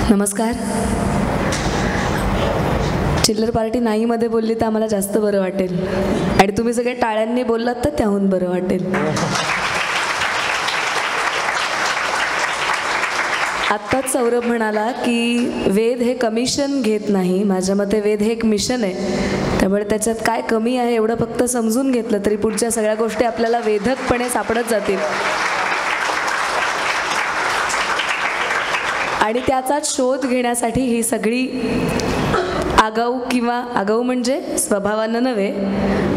नमस्कार. चिल्लर पार्टी नाही मध्ये बोलली तर आम्हाला जास्त बरं वाटेल आणि तुम्ही सगळे टाळ्यांनी बोललात तर त्याहून बरं वाटेल. आत्ताच सौरभ म्हणाला की वेद हे कमिशन घेत नाही. माझ्या मते वेद हे एक मिशन आहे, त्यामुळे त्याच्यात काय कमी आहे एवढं फक्त समजून घेतलं तरी पुढच्या सगळ्या गोष्टी आपल्याला वेधकपणे सापडत जातील. आणि त्याचाच शोध घेण्यासाठी ही सगळी आगाऊ किंवा आगाऊ म्हणजे स्वभावानं नव्हे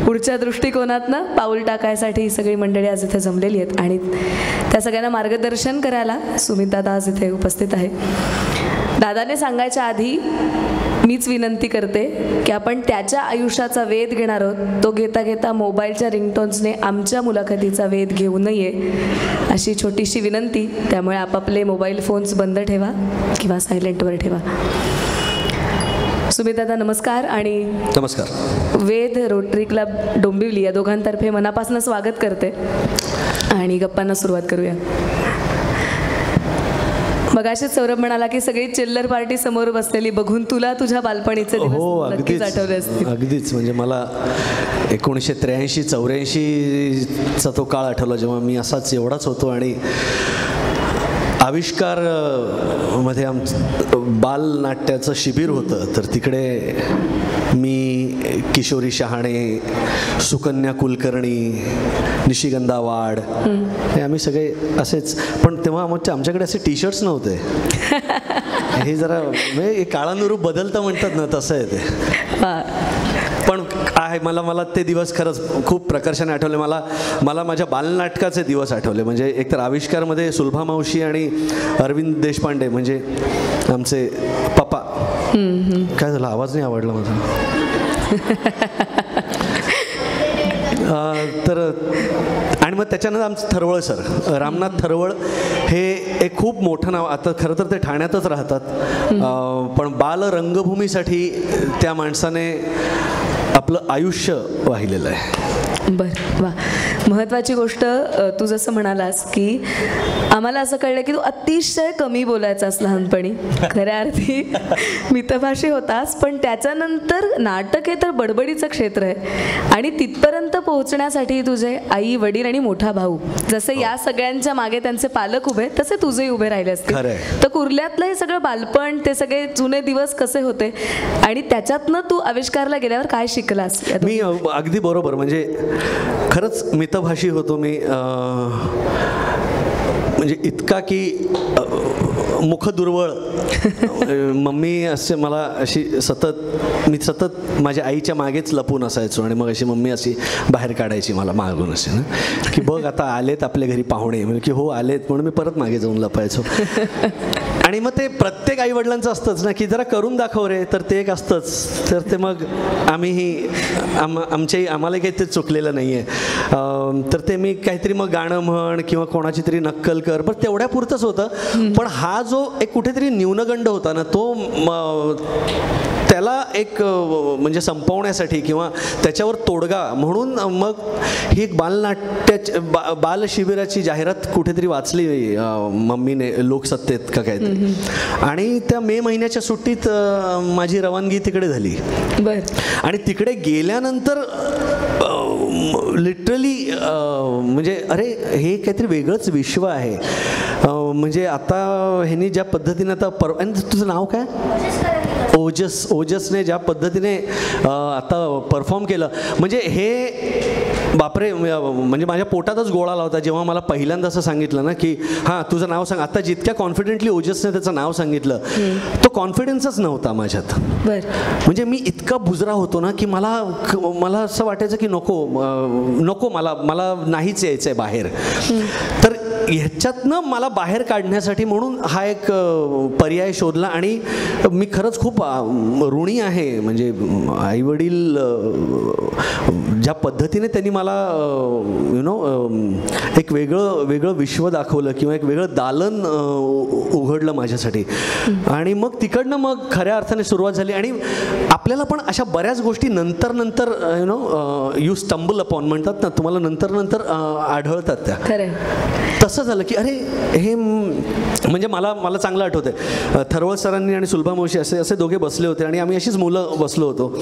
पुढच्या दृष्टिकोनातनं पाऊल टाकायसाठी ही सगळी मंडळी आज इथे जमलेली आहेत आणि त्या सगळ्यांना मार्गदर्शन करायला सुमित दादा आज इथे उपस्थित आहे. दादाने सांगायच्या आधी मीच विनंती करते की आपण त्याच्या आयुष्याचा वेध घेणार आहोत. तो घेता घेता मोबाईलच्या रिंगटोन्सने आमच्या मुलाखतीचा वेध घेऊ नये अशी छोटीशी विनंती. त्यामुळे आपापले मोबाईल फोन्स बंद ठेवा किंवा सायलेंटवर ठेवा. सुमित दादा नमस्कार. आणि नमस्कार. वेद रोटरी क्लब डोंबिवली या दोघांतर्फे मनापासून स्वागत करते आणि गप्पांना सुरुवात करूया. मगाशीच सौरभ म्हणाला की सगळी चिल्लर पार्टी समोर बसलेली बघून तुला तुझ्या बालपणीचे दिवस नक्कीच आठवले असतील. अगदीच. म्हणजे मला 1983-84चा तो काळ आठवला जेव्हा मी असाच एवढाच होतो आणि आविष्कार मध्ये बालनाट्याचं शिबिर होतं. तर तिकडे मी, किशोरी शहाणे, सुकन्या कुलकर्णी, निशिगंधा वाड हे आम्ही सगळे असेच. पण तेव्हा आमच्याकडे असे टी शर्ट्स नव्हते. हे जरा म्हणजे काळानुरूप बदलतं म्हणतात ना, तसं आहे ते. पण आहे मला ते दिवस खरंच खूप प्रकर्षाने आठवले. मला माझ्या बालनाटकाचे दिवस आठवले. म्हणजे एकतर आविष्कारमध्ये सुलभा मावशी आणि अरविंद देशपांडे म्हणजे आमचे पप्पा. काय झालं, आवाज नाही आवडला माझा. तर आणि मग त्याच्यानंतर आमचं थरवळ सर, रामनाथ थरवळ हे एक खूप मोठं नाव. आता खरं तर ते ठाण्यातच राहतात, पण बाल रंगभूमीसाठी त्या माणसाने आपलं आयुष्य वाहिलेलं आहे. बरं, वा. महत्त्वाची गोष्ट तू जसं म्हणालास की आम्हाला असं कळलं की तू अतिशय कमी बोलायचास लहानपणी. खऱ्या अर्थी मितभाषी होतास, पण त्याच्यानंतर नाटक हे तर बडबडीचं क्षेत्र आहे आणि तिथपर्यंत पोहोचण्यासाठी तुझे आई वडील आणि मोठा भाऊ जसे या सगळ्यांच्या मागे त्यांचे पालक उभे तसे तुझेही उभे राहिले असतील. तर कुर्ल्यातलं हे सगळं बालपण, ते सगळे जुने दिवस कसे होते आणि त्याच्यातनं तू आविष्कारला गेल्यावर काय शिकलास? मी अगदी बरोबर. म्हणजे खरंच मितभाषी होतो मी. म्हणजे इतका की मुख दुर्वळ. मम्मी असे मला मी सतत माझ्या आईच्या मागेच लपून असायचो आणि मग अशी मम्मी अशी बाहेर काढायची मला मागून असे ना, की बघ आता आलेत आपल्या घरी पाहुणे. म्हणजे की हो आलेत म्हणून मी परत मागे जाऊन लपायचो. आणि मग ते प्रत्येक आईवडिलांचं असतंच ना की जरा करून दाखव रे, तर ते एक असतंच. तर ते मग आम्हीही आम्हाला काही ते चुकलेलं नाही आहे. तर ते मी काहीतरी मग गाणं म्हण किंवा कोणाची तरी नक्कल कर, पण तेवढ्या पुरतंच होतं. पण हा जो एक कुठेतरी न्यूनगंड होता ना, तो त्याला एक म्हणजे संपवण्यासाठी किंवा त्याच्यावर तोडगा म्हणून मग ही एक बालशिबिराची जाहिरात कुठेतरी वाचली मम्मीने लोकसत्तेत का काय ते. आणि त्या मे महिन्याच्या सुट्टीत माझी रवानगी तिकडे झाली. आणि तिकडे गेल्यानंतर लिटरली म्हणजे अरे हे काहीतरी वेगळंच विश्व आहे. म्हणजे आता ह्यांनी ज्या पद्धतीने आता आणि तुझं नाव काय? ओजसने ज्या पद्धतीने आता परफॉर्म केलं म्हणजे हे बापरे. म्हणजे माझ्या पोटातच गोळा लावता जेव्हा मला पहिल्यांदा असं सांगितलं ना की हां तुझं नाव सांग. आता जितक्या कॉन्फिडेंटली ओजसने त्याचं नाव सांगितलं तो कॉन्फिडन्सच नव्हता माझ्यात. म्हणजे मी इतका बुजरा होतो ना की मला असं वाटायचं की नको मला नाहीच यायचं आहे बाहेर. तर ह्याच्यातनं मला बाहेर काढण्यासाठी म्हणून हा एक पर्याय शोधला आणि मी खरंच खूप ऋणी आहे. म्हणजे आईवडील ज्या पद्धतीने त्यांनी मला मला एक वेगळं विश्व दाखवलं किंवा एक वेगळं दालन उघडलं माझ्यासाठी. आणि मग तिकडनं मग खऱ्या अर्थाने सुरुवात झाली. आणि आपल्याला पण अशा बऱ्याच गोष्टी नंतर यू स्टंबल अपॉन म्हणतात ना, तुम्हाला नंतर आढळतात त्या. तसं झालं की अरे हे म्हणजे मला चांगलं आठवतंय, थरवळ सरांनी आणि सुलभा मावशी असे दोघे बसले होते आणि आम्ही अशीच मुलं बसलो होतो.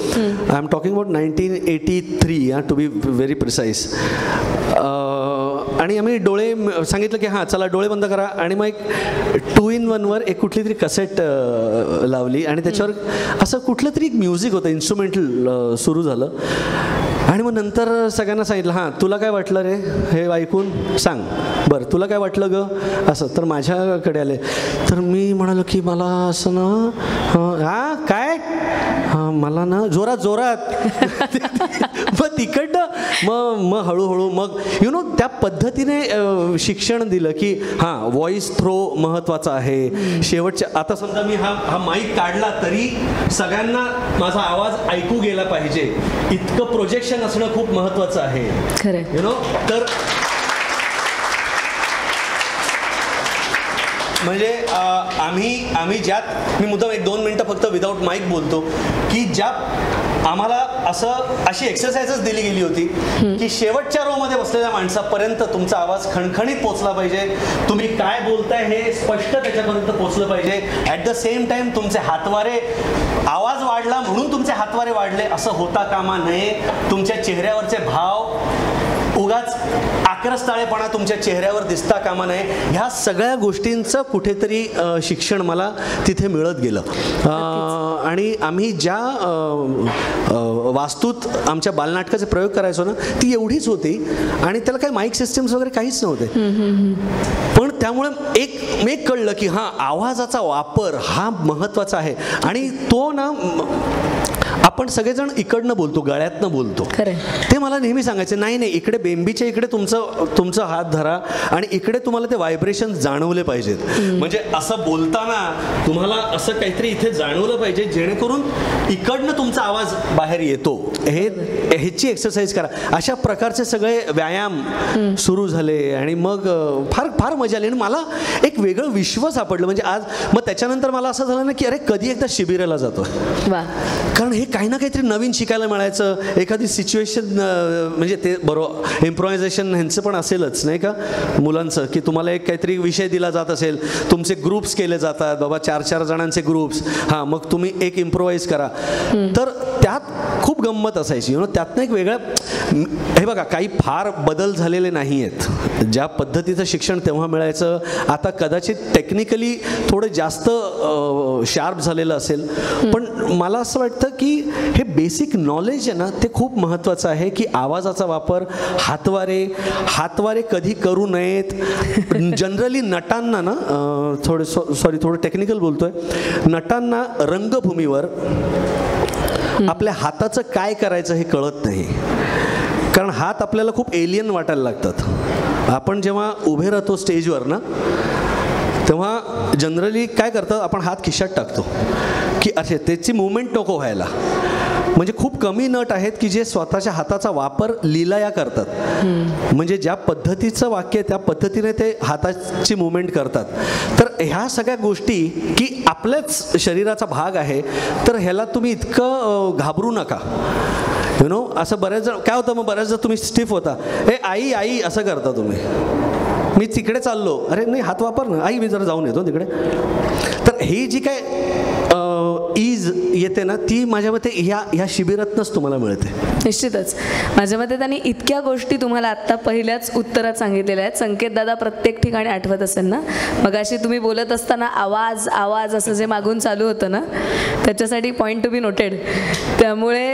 I am talking about 1983 to be very precise. आणि आम्ही डोळे सांगितलं की हां चला डोळे बंद करा. आणि मग एक 2-in-1वर एक कुठली तरी कसेट लावली आणि त्याच्यावर असं कुठलं तरी एक म्युझिक होतं, इन्स्ट्रुमेंटल सुरू झालं. आणि मग नंतर सगळ्यांना सांगितलं हां तुला काय वाटलं रे हे ऐकून सांग, बरं तुला काय वाटलं ग असं. तर माझ्याकडे आले. तर मी म्हणालो की मला असं ना हां काय हां मला ना जोरात मग तिकडनं मग हळूहळू मग त्या पद्धतीने शिक्षण दिलं की हां व्हॉइस थ्रो महत्त्वाचा आहे. शेवटच्या आता समजा मी हा माईक काढला तरी सगळ्यांना माझा आवाज ऐकू गेला पाहिजे, इतकं प्रोजेक्शन असणं खूप महत्त्वाचं आहे. खरं तर म्हणजे आम्ही ज्यात मी मुद्दाम 1-2 मिनटं फक्त विदाऊट माईक बोलतो की ज्या आम्हाला अशी एक्सरसाइजच दिली गेली होती की शेवटच्या रोमध्ये बसलेल्या माणसापर्यंत तुमचा आवाज खणखणीत पोचला पाहिजे, तुम्ही काय बोलताय हे स्पष्ट त्याच्यापर्यंत पोचलं पाहिजे. ॲट द सेम टाइम तुमचे हातवारे, आवाज वाढला म्हणून तुमचे हातवारे वाढले असं होता कामा नये. तुमच्या चेहऱ्यावरचे भाव उगाच आक्रस्ताळेपणा तुमच्या चेहऱ्यावर दिसता कामा नये. ह्या सगळ्या गोष्टींचं कुठेतरी शिक्षण मला तिथे मिळत गेलं. आणि आम्ही ज्या वास्तूत आमच्या बालनाटकाचे प्रयोग करायचो ना ती एवढीच होती आणि त्याला काही माईक सिस्टम्स वगैरे काहीच नव्हते. पण त्यामुळे एक कळलं की हां आवाजाचा वापर हा महत्त्वाचा आहे. आणि तो ना आपण सगळेजण इकडनं बोलतो, गळ्यातनं बोलतो. ते मला नेहमी सांगायचे नाही इकडे बेंबीच्या इकडे तुमचा हात धरा आणि इकडे तुम्हाला ते व्हायब्रेशन जाणवले पाहिजेत. म्हणजे असं बोलताना तुम्हाला असं काहीतरी इथे जाणवलं पाहिजे जेणेकरून इकडनं तुमचा आवाज बाहेर येतो. ह्याची एक्सरसाइज करा. अशा प्रकारचे सगळे व्यायाम सुरू झाले आणि मग फार फार मजा आली. आणि मला एक वेगळं विश्व सापडलं. म्हणजे आज मग त्याच्यानंतर मला असं झालं ना की अरे कधी एकदा शिबिराला जातो, कारण हे काही ना काहीतरी नवीन शिकायला मिळायचं. एखादी सिच्युएशन म्हणजे ते बरोबर इम्प्रोव्हायझेशन ह्यांचं पण असेलच नाही का मुलांचं, की तुम्हाला एक काहीतरी विषय दिला जात असेल, तुमचे ग्रुप्स केले जातात बाबा 4-4 जणांचे ग्रुप्स, हां मग तुम्ही एक इम्प्रोव्हाइज करा. तर त्यात खूप गंमत असायची. त्यातनं एक वेगळं हे बघा काही फार बदल झालेले नाही आहेत. ज्या पद्धतीचं शिक्षण तेव्हा मिळायचं आता कदाचित टेक्निकली थोडं जास्त शार्प झालेलं असेल. पण मला असं वाटतं की हे बेसिक नॉलेज आहे ना ते खूप महत्त्वाचं आहे की आवाजाचा वापर, हातवारे कधी करू नयेत. जनरली नटांना ना थोडं टेक्निकल बोलतोय, नटांना रंगभूमीवर आपल्या हाताचं काय करायचं हे कळत नाही. कारण हात आपल्याला खूप एलियन वाटायला लागतात. आपण जेव्हा उभे राहतो स्टेजवर ना तेव्हा जनरली काय करतात आपण हात खिशात टाकतो की अरे त्याची मुवमेंट नको व्हायला. म्हणजे खूप कमी नट आहेत की जे स्वतःच्या हाताचा वापर लीलाया करतात. म्हणजे ज्या पद्धतीचं वाक्य त्या पद्धतीने ते हाताची मुवमेंट करतात. तर ह्या सगळ्या गोष्टी की आपल्याच शरीराचा भाग आहे तर ह्याला तुम्ही इतकं घाबरू नका. असं बऱ्याच जण काय होतं मग बऱ्याच जण तुम्ही स्टिफ होता, आई असं करता तुम्ही. मी तिकडे चाललो, अरे नाही हात वापर ना, आई मी जरा जाऊन येतो तिकडे. तर ही जी काय ईज येते ना ती माझ्या मते ह्या शिबिरातनंच तुम्हाला मिळते. निश्चितच माझ्या मते त्यांनी इतक्या गोष्टी तुम्हाला आत्ता पहिल्याच उत्तरात सांगितलेल्या आहेत. संकेत दादा प्रत्येक ठिकाणी आठवत असेल ना मग अशी तुम्ही बोलत असताना आवाज असं जे मागून चालू होतं ना त्याच्यासाठी पॉईंट टू बी नोटेड. त्यामुळे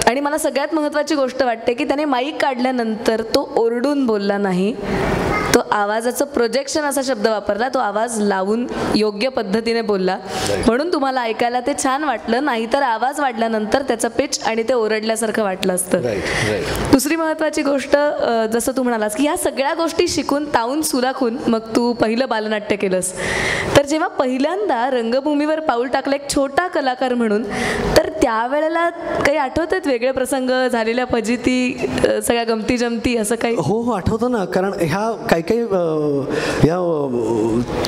आणि मला सगळ्यात महत्त्वाची गोष्ट वाटते की त्याने माईक काढल्यानंतर तो ओरडून बोलला नाही, तो आवाजाचं प्रोजेक्शन असा शब्द वापरला, तो आवाज लावून योग्य पद्धतीने बोलला म्हणून तुम्हाला ऐकायला ते छान वाटलं, नाहीतर आवाज वाढल्यानंतर त्याचं पिच आणि ते ओरडल्यासारखं वाटलं असतं. दुसरी महत्त्वाची गोष्ट, जसं तू म्हणालास की या सगळ्या गोष्टी शिकून तावून सुलाखून मग तू पहिलं बालनाट्य केलंस. तर जेव्हा पहिल्यांदा रंगभूमीवर पाऊल टाकलं एक छोटा कलाकार म्हणून, तर त्यावेळेला काही आठवतात वेगळे प्रसंग, झालेल्या फजिती, सगळ्या गमती जमती, असं काही? हो आठवतं ना, कारण ह्या काही या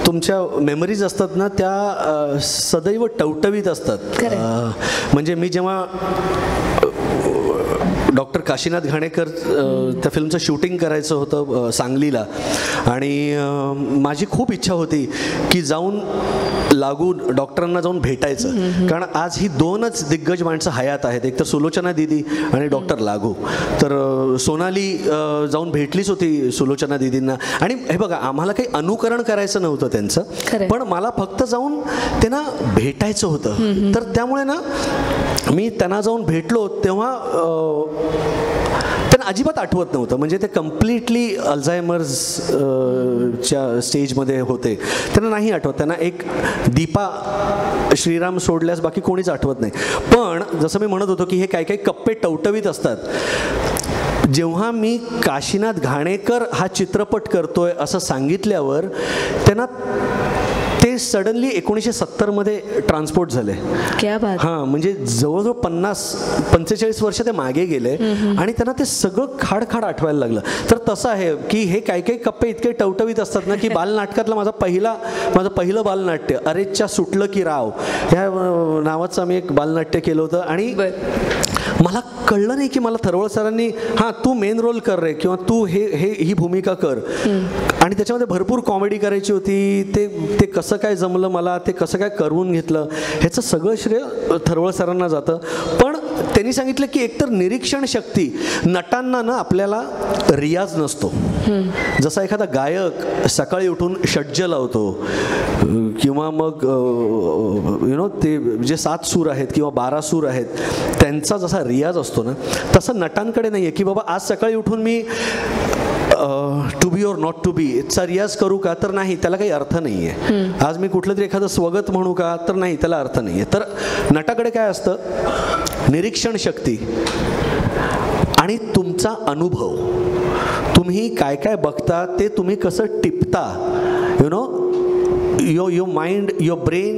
तुमच्या मेमरीज असतात ना, त्या सदैव टवटवीत असतात. म्हणजे मी जेव्हा डॉक्टर काशीनाथ घाणेकर त्या फिल्मचं शूटिंग करायचं होतं सांगलीला, आणि माझी खूप इच्छा होती की जाऊन लागू डॉक्टरांना जाऊन भेटायचं, कारण आज ही दोनच दिग्गज माणसं हयात आहेत, एक तर सुलोचना दीदी आणि डॉक्टर लागू. तर सोनाली जाऊन भेटलीच होती सुलोचना दीदींना, आणि हे बघा आम्हाला काही अनुकरण करायचं नव्हतं त्यांचं, पण मला फक्त जाऊन त्यांना भेटायचं होतं. तर त्यामुळे ना मी त्यांना जाऊन भेटलो तेव्हा त्यांना अजिबात आठवत नव्हतं, म्हणजे ते कम्प्लिटली अल्झायमर्सच्या स्टेजमध्ये होते, त्यांना नाही आठवत. त्यांना एक दीपा श्रीराम सोडल्यास बाकी कोणीच आठवत नाही. पण जसं मी म्हणत होतो की हे काही काही कप्पे टवटवीत असतात. जेव्हा मी काशीनाथ घाणेकर हा चित्रपट करतोय असं सांगितल्यावर त्यांना ते सडनली 1970मध्ये ट्रान्सपोर्ट झाले. हां, म्हणजे जवळजवळ 45 वर्ष ते मागे गेले आणि त्यांना ते सगळं खाड आठवायला लागलं. तर तसं आहे की हे काही काही कप्पे इतके टवटवीत असतात ना, की बालनाटकातलं माझं पहिलं बालनाट्य अरेच्या सुटलं की राव ह्या नावाचं आम्ही एक बालनाट्य केलं होतं. आणि मला कळलं नाही की मला थरवळ सरांनी हां तू मेन रोल कर रे, किंवा तू ही भूमिका कर, आणि त्याच्यामध्ये भरपूर कॉमेडी करायची होती. ते कसं काय जमलं मला, ते कसं काय करून घेतलं, ह्याचं सगळं श्रेय थरवळ सरांना जातं. पण त्यांनी सांगितलं की एकतर निरीक्षण शक्ती, नटांना ना आपल्याला रियाज नसतो. जसा एखादा गायक सकाळी उठून षड्ज लावतो किंवा मग ते जे 7 सूर आहेत किंवा 12 सूर आहेत त्यांचा जसा रियाज असतो ना, तसं नटांकडे नाही आहे की बाबा आज सकाळी उठून मी टू बी और नॉट टू बी चा रियाज करू का, तर नाही, त्याला काही अर्थ नाही आहे. आज मी कुठलं तरी एखादं स्वगत म्हणू का, तर नाही, त्याला अर्थ नाही आहे. तर नटाकडे काय असतं, निरीक्षण शक्ती आणि तुमचा अनुभव, तुम्ही काय काय बघता ते तुम्ही कसं टिपता, your mind, your brain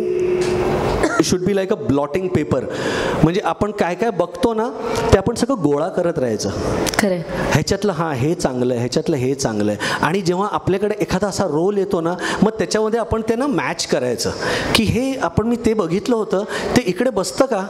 should be like a blotting paper. म्हणजे आपण काय काय बघतो ना ते आपण सगळं गोळा करत राहायचं. खरं, ह्याच्यातलं हां हे चांगलं आहे, ह्याच्यातलं हे चांगलं आहे, आणि जेव्हा आपल्याकडे एखादा असा रोल येतो ना मग त्याच्यामध्ये आपण त्यांना मॅच करायचं की हे मी ते बघितलं होतं ते इकडे बसतं का,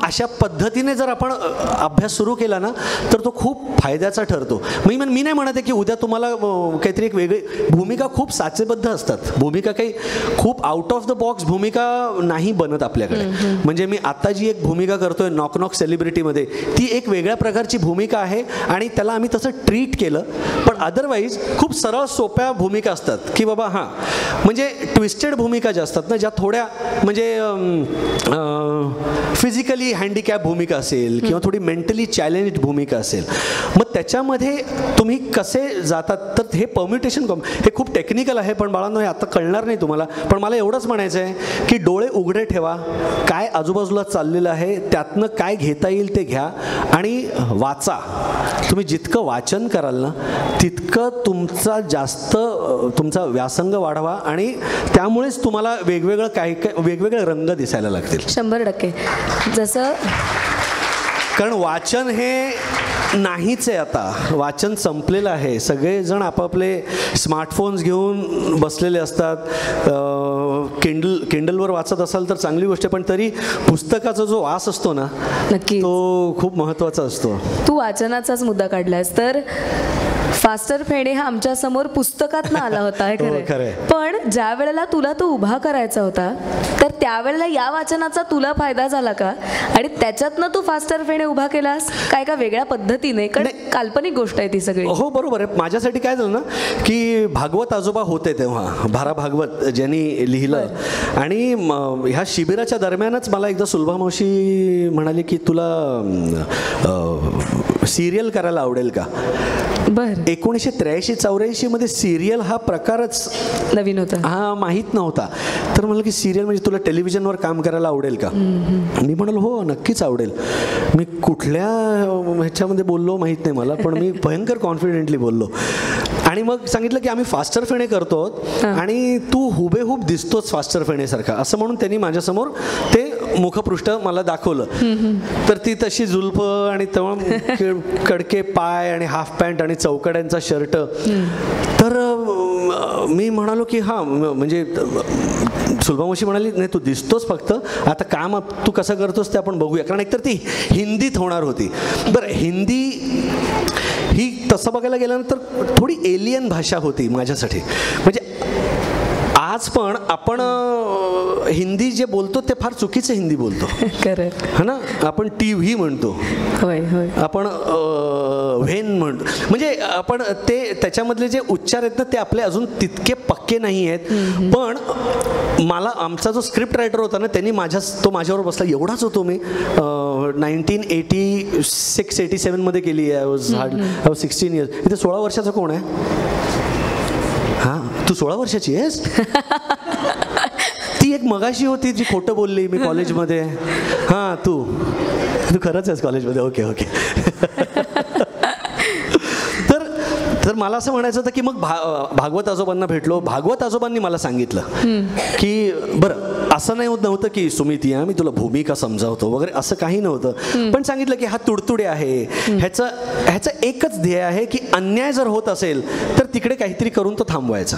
अशा पद्धतीने जर आपण अभ्यास सुरू केला ना तर तो खूप फायद्याचा ठरतो. मी नाही म्हणत आहे की उद्या तुम्हाला काहीतरी एक वेगळी भूमिका, खूप साचेबद्ध असतात भूमिका, काही खूप आउट ऑफ द बॉक्स भूमिका नाही बनत आपल्याकडे. म्हणजे मी आता जी एक भूमिका करतोय नॉक नॉक सेलिब्रिटीमध्ये, ती एक वेगळ्या प्रकारची भूमिका आहे आणि त्याला आम्ही तसं ट्रीट केलं. पण अदरवाईज खूप सरळ सोप्या भूमिका असतात की बाबा हां, म्हणजे ट्विस्टेड भूमिका ज्या असतात ना, ज्या थोड्या म्हणजे फिजिकली हँडिकॅप भूमिका असेल किंवा थोडी मेंटली चॅलेंज्ड भूमिका असेल, मग त्याच्यामध्ये तुम्ही कसे जातात. तर हे परम्युटेशन हे खूप टेक्निकल आहे, पण बाळांनो हे आता कळणार नाही तुम्हाला. पण मला एवढंच म्हणायचं आहे की डोळे उघडे ठेवा, काय आजूबाजूला चाललेलं आहे त्यातनं काय घेता येईल ते घ्या आणि वाचा. तुम्ही जितकं वाचन कराल ना तितकं तुमचा व्यासंग वाढवा आणि त्यामुळेच तुम्हाला वेगवेगळे रंग दिसायला लागतील. 100%. जसं कारण वाचन हे नाहीच आहे आता, वाचन संपलेलं आहे. सगळेजण आपापले स्मार्टफोन्स घेऊन बसलेले असतात. किंडलवर वाचत असाल तर चांगली गोष्ट आहे, पण तरी पुस्तकाचा जो वास असतो ना नक्की तो खूप महत्त्वाचा असतो. तू वाचनाचाच मुद्दा काढलायस, तर फास्टर फेणे हा आमच्या समोर पुस्तकातनं आला होता, हे खरं. पण ज्या वेळेला तुला तो उभा करायचा होता तर त्यावेळेला या वाचनाचा तुला फायदा झाला का, आणि त्याच्यातनं तू फास्टर फेणे उभा केलास काय का वेगळ्या पद्धतीने, कारण काल्पनिक गोष्ट आहे ती सगळी. हो बरोबर आहे. माझ्यासाठी काय झालं ना की भागवत आजोबा होते तेव्हा, भारा भागवत ज्यांनी लिहिलं, आणि ह्या शिबिराच्या दरम्यानच मला एकदा सुलभा मावशी म्हणाली की तुला सिरियल करायला आवडेल का. बर 1983-84 मध्ये सिरियल हा प्रकारच नवीन होता. हा माहीत नव्हता. तर म्हणलं की सिरियल म्हणजे तुला टेलिव्हिजनवर काम करायला आवडेल का. मी म्हणालो हो नक्कीच आवडेल. मी कुठल्या ह्याच्यामध्ये बोललो माहीत नाही मला, पण मी भयंकर कॉन्फिडेंटली बोललो. आणि मग सांगितलं की आम्ही फास्टर फेणे करतो आणि तू हुबेहूब दिसतोच फास्टर फेणेसारखा, असं म्हणून त्यांनी माझ्यासमोर ते मुखपृष्ठ मला दाखवलं. तर ती तशी जुल्फ आणि तेव्हा कडके पाय आणि हाफ पॅन्ट आणि चौकड्यांचा शर्ट. तर मी म्हणालो की हां म्हणजे सुलभामावशी म्हणाली नाही तू दिसतोस, फक्त आता काम तू कसं करतोस ते आपण बघूया. कारण एकतर ती हिंदीत होणार होती. बरं हिंदी ही तसं बघायला गेल्यानंतर थोडी एलियन भाषा होती माझ्यासाठी. म्हणजे आज पण आपण हिंदी जे बोलतो ते फार चुकीचं हिंदी बोलतो. खरं हा ना. आपण TV म्हणतो, होय होय, आपण व्हेन म्हणतो. म्हणजे आपण ते त्याच्यामधले जे उच्चार आहेत ना ते आपले अजून तितके पक्के नाही आहेत. पण मला आमचा जो स्क्रिप्ट रायटर होता ना त्यांनी तो माझ्यावर बसला. एवढाच होतो मी. 1986-87 मध्ये केली आहे. I was 16 years. इथे 16 वर्षाचा कोण आहे. हां तू 16 वर्षाची आहेस. ती एक मगाशी होती जी खोटं बोलली मी कॉलेजमध्ये. हां तू खरंच आहेस कॉलेजमध्ये. Okay okay. तर मला असं म्हणायचं होतं की मग भागवत आजोबांना भेटलो. भागवत आजोबांनी मला सांगितलं की बरं असं नाही नव्हतं की सुमित या मी तुला भूमिका समजावतो वगैरे, असं काही नव्हतं. पण सांगितलं की हा तुडतुडे आहे, ह्याचं एकच ध्येय आहे की अन्याय जर होत असेल तर तिकडे काहीतरी करून तो थांबवायचा.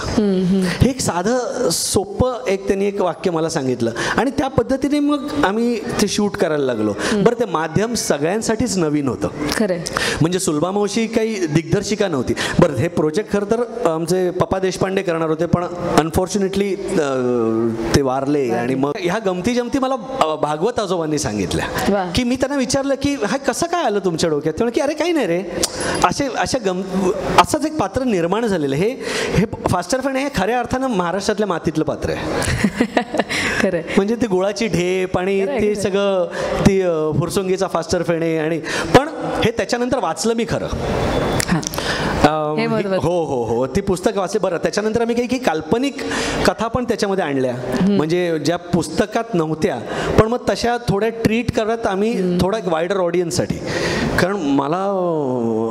हे एक साधं सोपं त्यांनी एक वाक्य मला सांगितलं आणि त्या पद्धतीने मग आम्ही ते शूट करायला लागलो. बरं ते माध्यम सगळ्यांसाठीच नवीन होतं. खरं म्हणजे सुलभामावशी काही दिग्दर्शिका नव्हती. बरं हे प्रोजेक्ट खरं तर आमचे पप्पा देशपांडे करणार होते, पण अनफॉर्च्युनेटली ते वारले. आणि मग ह्या गमती जमती मला भागवत आजोबांनी सांगितल्या की मी त्यांना विचारलं की हा कसं काय आलं तुमच्या डोक्यात. ते की अरे काही नाही रे, असंच एक पात्र निर्माण झालेलं. हे फास्टर फेणे हे खऱ्या अर्थानं महाराष्ट्रातल्या मातीतलं पात्र आहे. खरं म्हणजे ती गुळाची ढेप आणि ते सगळं ती फुरसुंगीचा फास्टर फेणे. आणि पण हे त्याच्यानंतर वाचलं मी खरं. हो हो हो ती पुस्तक वाचली. बरं त्याच्यानंतर आम्ही काही काल्पनिक कथा पण त्याच्यामध्ये आणल्या, म्हणजे ज्या पुस्तकात नव्हत्या पण मग तशा थोड्या ट्रीट करत आम्ही थोडा एक वायडर ऑडियन्ससाठी. कारण मला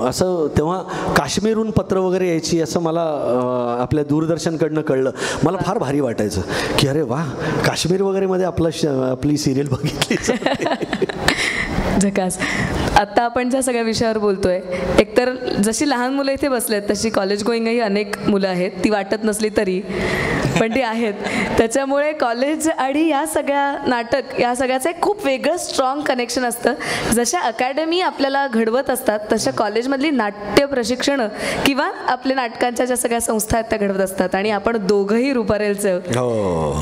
असं तेव्हा काश्मीरहून पत्र वगैरे यायची असं मला आपल्या दूरदर्शनकडनं कळलं. मला फार भारी वाटायचं की अरे वा काश्मीर वगैरे मध्ये आपली सिरियल बघितली. झकास. आत्ता आपण ज्या सगळ्या विषयावर बोलतोय, एकतर जशी लहान मुलं इथे बसलेत तशी कॉलेज गोईंगही अनेक मुलं आहेत. ती वाटत नसली तरी पण ती आहेत. त्याच्यामुळे कॉलेज आणि या सगळ्या नाटक या सगळ्याचं एक खूप वेगळं स्ट्रॉंग कनेक्शन असतं. जशा अकॅडमी आपल्याला घडवत असतात तशा कॉलेजमधली नाट्य प्रशिक्षणं किंवा आपल्या नाटकांच्या ज्या सगळ्या संस्था आहेत त्या घडवत असतात. आणि आपण दोघंही रुपारेलचं,